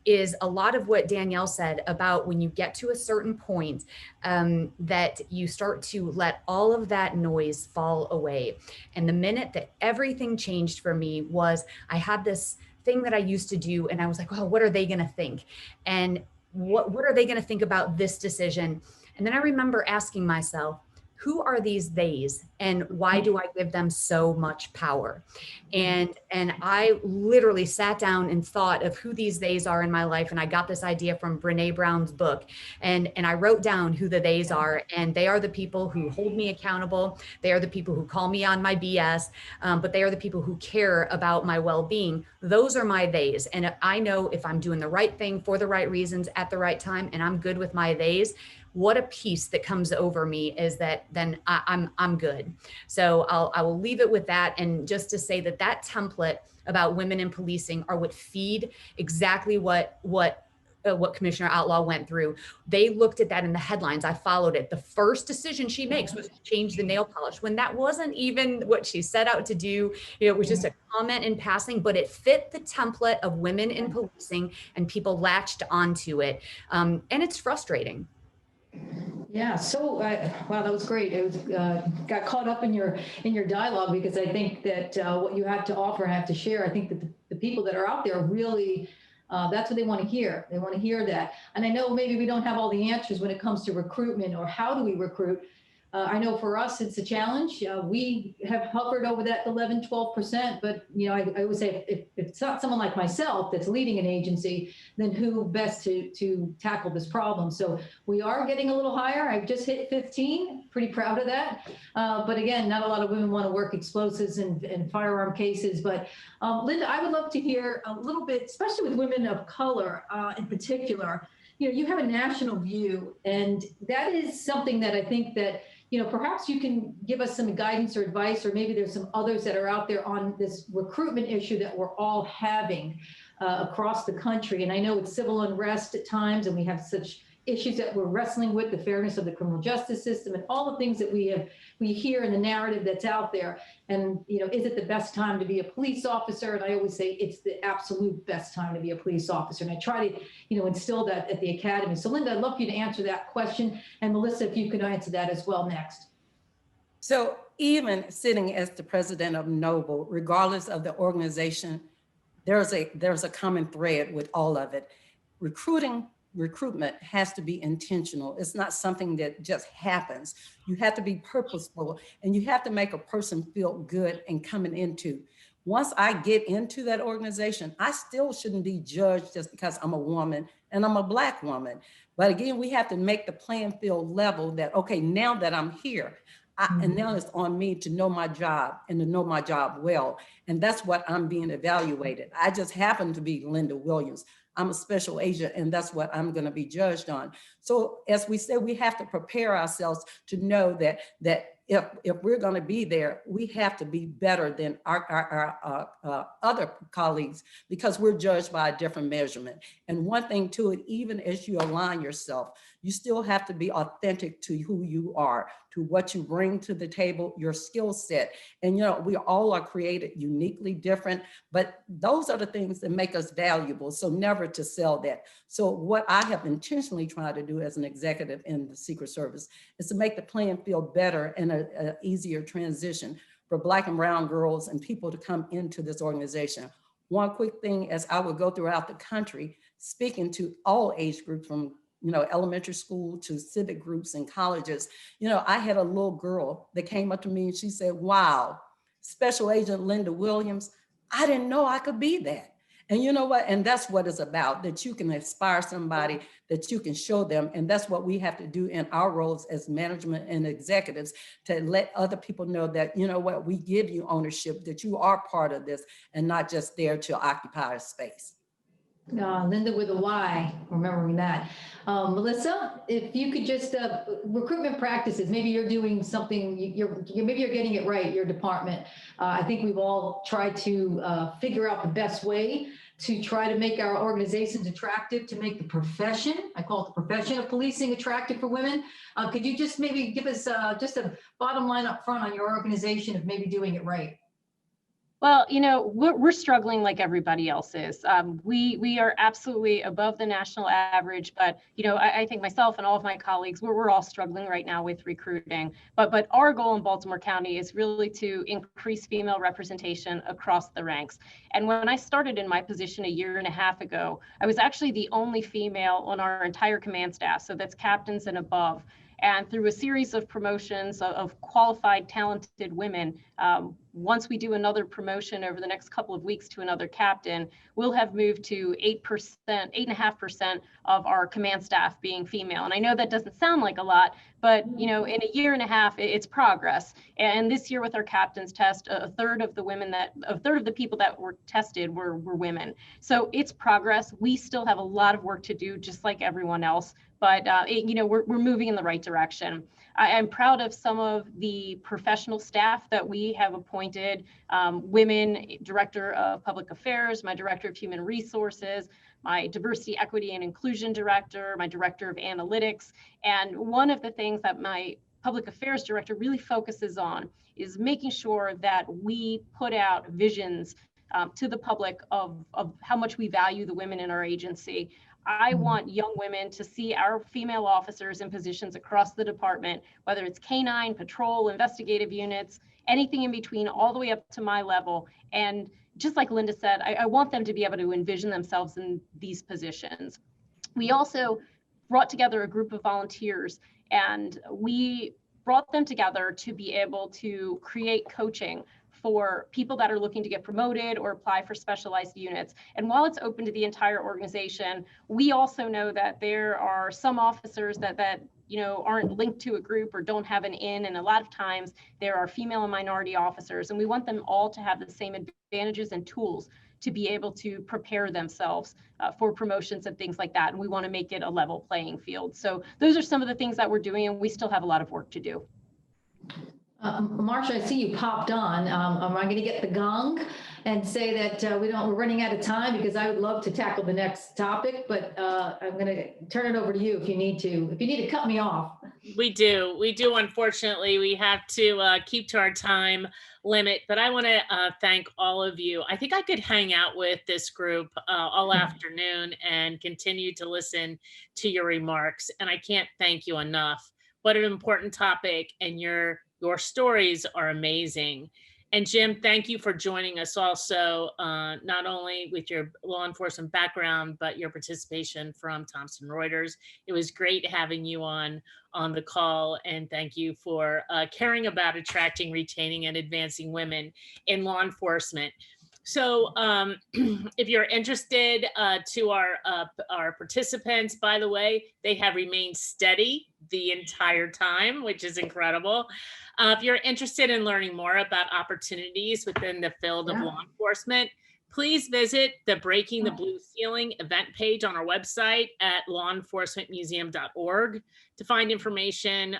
is a lot of what Danielle said about when you get to a certain point, that you start to let all of that noise fall away. And the minute that everything changed for me was I had this thing that I used to do, and I was like, well, what are they going to think? And what are they going to think about this decision? And then I remember asking myself, who are these theys, and why do I give them so much power? And I literally sat down and thought of who these theys are in my life. And I got this idea from Brene Brown's book. And I wrote down who the theys are. And they are the people who hold me accountable. They are the people who call me on my BS, but they are the people who care about my well-being. Those are my theys. And I know if I'm doing the right thing for the right reasons at the right time, and I'm good with my theys, what a peace that comes over me is that then I'm good. So I will leave it with that. And just to say that template about women in policing are what feed exactly what Commissioner Outlaw went through. They looked at that in the headlines. I followed it. The first decision she makes was to change the nail polish, when that wasn't even what she set out to do. It was just a comment in passing, but it fit the template of women in policing, and people latched onto it. And it's frustrating. Yeah, so wow, that was great. It was got caught up in your dialogue, because I think that what you have to offer and have to share, I think that the people that are out there really, that's what they want to hear. They want to hear that. And I know maybe we don't have all the answers when it comes to recruitment or how do we recruit, I know for us, it's a challenge. We have hovered over that 11, 12%, but I would say if it's not someone like myself that's leading an agency, then who best to tackle this problem? So we are getting a little higher. I've just hit 15, pretty proud of that. But again, not a lot of women want to work explosives and firearm cases. But Lynda, I would love to hear a little bit, especially with women of color in particular. You have a national view, and that is something that I think that perhaps you can give us some guidance or advice, or maybe there's some others that are out there on this recruitment issue that we're all having across the country. And I know it's civil unrest at times, and we have such issues that we're wrestling with, the fairness of the criminal justice system and all the things that we hear in the narrative that's out there. And, is it the best time to be a police officer? And I always say it's the absolute best time to be a police officer. And I try to, instill that at the academy. So Lynda, I'd love for you to answer that question. And Melissa, if you could answer that as well next. So even sitting as the president of Noble, regardless of the organization, there's a common thread with all of it. Recruitment has to be intentional. It's not something that just happens. You have to be purposeful, and you have to make a person feel good and coming into. Once I get into that organization, I still shouldn't be judged just because I'm a woman and I'm a Black woman. But again, we have to make the playing field level that, okay, now that I'm here, and now it's on me to know my job and to know my job well. And that's what I'm being evaluated. I just happen to be Lynda Williams. I'm a special agent, and that's what I'm going to be judged on. So as we said, we have to prepare ourselves to know that if we're going to be there, we have to be better than our other colleagues, because we're judged by a different measurement. And one thing to it, even as you align yourself, you still have to be authentic to who you are, to what you bring to the table, your skill set. And we all are created uniquely different, but those are the things that make us valuable. So never to sell that. So what I have intentionally tried to do as an executive in the Secret Service is to make the playing field better and an easier transition for Black and brown girls and people to come into this organization. One quick thing, as I would go throughout the country, speaking to all age groups from elementary school to civic groups and colleges. I had a little girl that came up to me and she said, wow, Special Agent Lynda Williams, I didn't know I could be that. And you know what? And that's what it's about, that you can inspire somebody, that you can show them. And that's what we have to do in our roles as management and executives, to let other people know that, we give you ownership, that you are part of this and not just there to occupy a space. Lynda with a Y, remembering that. Melissa, if you could just, recruitment practices, maybe you're doing something, maybe you're getting it right, your department. I think we've all tried to figure out the best way to try to make our organizations attractive, to make the profession, I call it the profession of policing, attractive for women. Could you just maybe give us just a bottom line up front on your organization of maybe doing it right? Well, we're struggling like everybody else is. We are absolutely above the national average, but I think myself and all of my colleagues, we're all struggling right now with recruiting. But our goal in Baltimore County is really to increase female representation across the ranks. And when I started in my position a year and a half ago, I was actually the only female on our entire command staff, so that's captains and above. And through a series of promotions of qualified, talented women, once we do another promotion over the next couple of weeks to another captain, we'll have moved to 8.5% of our command staff being female. And I know that doesn't sound like a lot, but in a year and a half, it's progress. And this year with our captain's test, a third of the people that were tested were women. So it's progress. We still have a lot of work to do, just like everyone else. But we're moving in the right direction. I'm proud of some of the professional staff that we have appointed, women director of public affairs, my director of human resources, my diversity, equity, and inclusion director, my director of analytics. And one of the things that my public affairs director really focuses on is making sure that we put out visions to the public of how much we value the women in our agency. I want young women to see our female officers in positions across the department, whether it's canine, patrol, investigative units, anything in between, all the way up to my level. And just like Lynda said, I want them to be able to envision themselves in these positions. We also brought together a group of volunteers, and we brought them together to be able to create coaching for people that are looking to get promoted or apply for specialized units. And while it's open to the entire organization, we also know that there are some officers that aren't linked to a group or don't have an in, and a lot of times there are female and minority officers, and we want them all to have the same advantages and tools to be able to prepare themselves for promotions and things like that. And we want to make it a level playing field. So those are some of the things that we're doing, and we still have a lot of work to do. Marsha, I see you popped on. Am I going to get the gong and say that we're running out of time, because I would love to tackle the next topic, but I'm going to turn it over to you if you need to cut me off. We do. Unfortunately, we have to keep to our time limit, but I want to thank all of you. I think I could hang out with this group all afternoon and continue to listen to your remarks. And I can't thank you enough. What an important topic, and your stories are amazing. And Jim, thank you for joining us also, not only with your law enforcement background, but your participation from Thomson Reuters. It was great having you on the call, and thank you for caring about attracting, retaining, and advancing women in law enforcement. So if you're interested, to our participants, by the way, they have remained steady the entire time, which is incredible. If you're interested in learning more about opportunities within the field of law enforcement, please visit the Breaking the Blue Ceiling event page on our website at lawenforcementmuseum.org to find information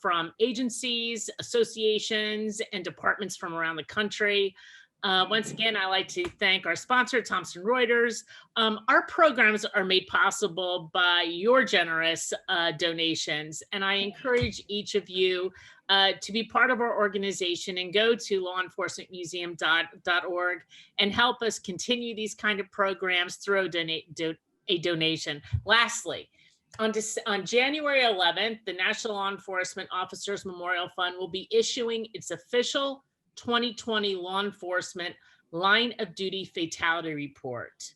from agencies, associations, and departments from around the country. Once again, I'd like to thank our sponsor, Thomson Reuters. Our programs are made possible by your generous donations, and I encourage each of you to be part of our organization and go to lawenforcementmuseum.org and help us continue these kind of programs through a donation. Lastly, on January 11th, the National Law Enforcement Officers Memorial Fund will be issuing its official 2020 Law Enforcement Line of Duty Fatality Report.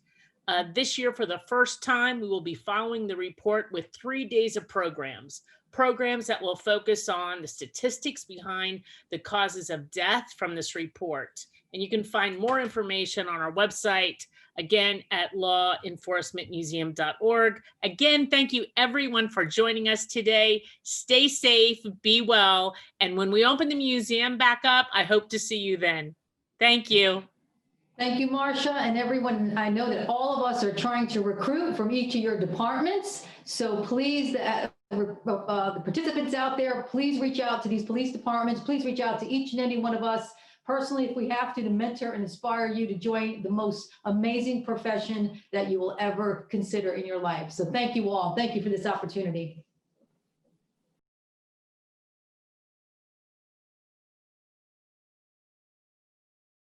This year, for the first time, we will be following the report with 3 days of programs that will focus on the statistics behind the causes of death from this report. And you can find more information on our website, again, at lawenforcementmuseum.org. Again, thank you everyone for joining us today. Stay safe, be well. And when we open the museum back up, I hope to see you then. Thank you. Thank you, Marsha, and everyone. I know that all of us are trying to recruit from each of your departments. So please, the participants out there, please reach out to these police departments. Please reach out to each and any one of us personally, if we have to mentor and inspire you to join the most amazing profession that you will ever consider in your life. So thank you all. Thank you for this opportunity.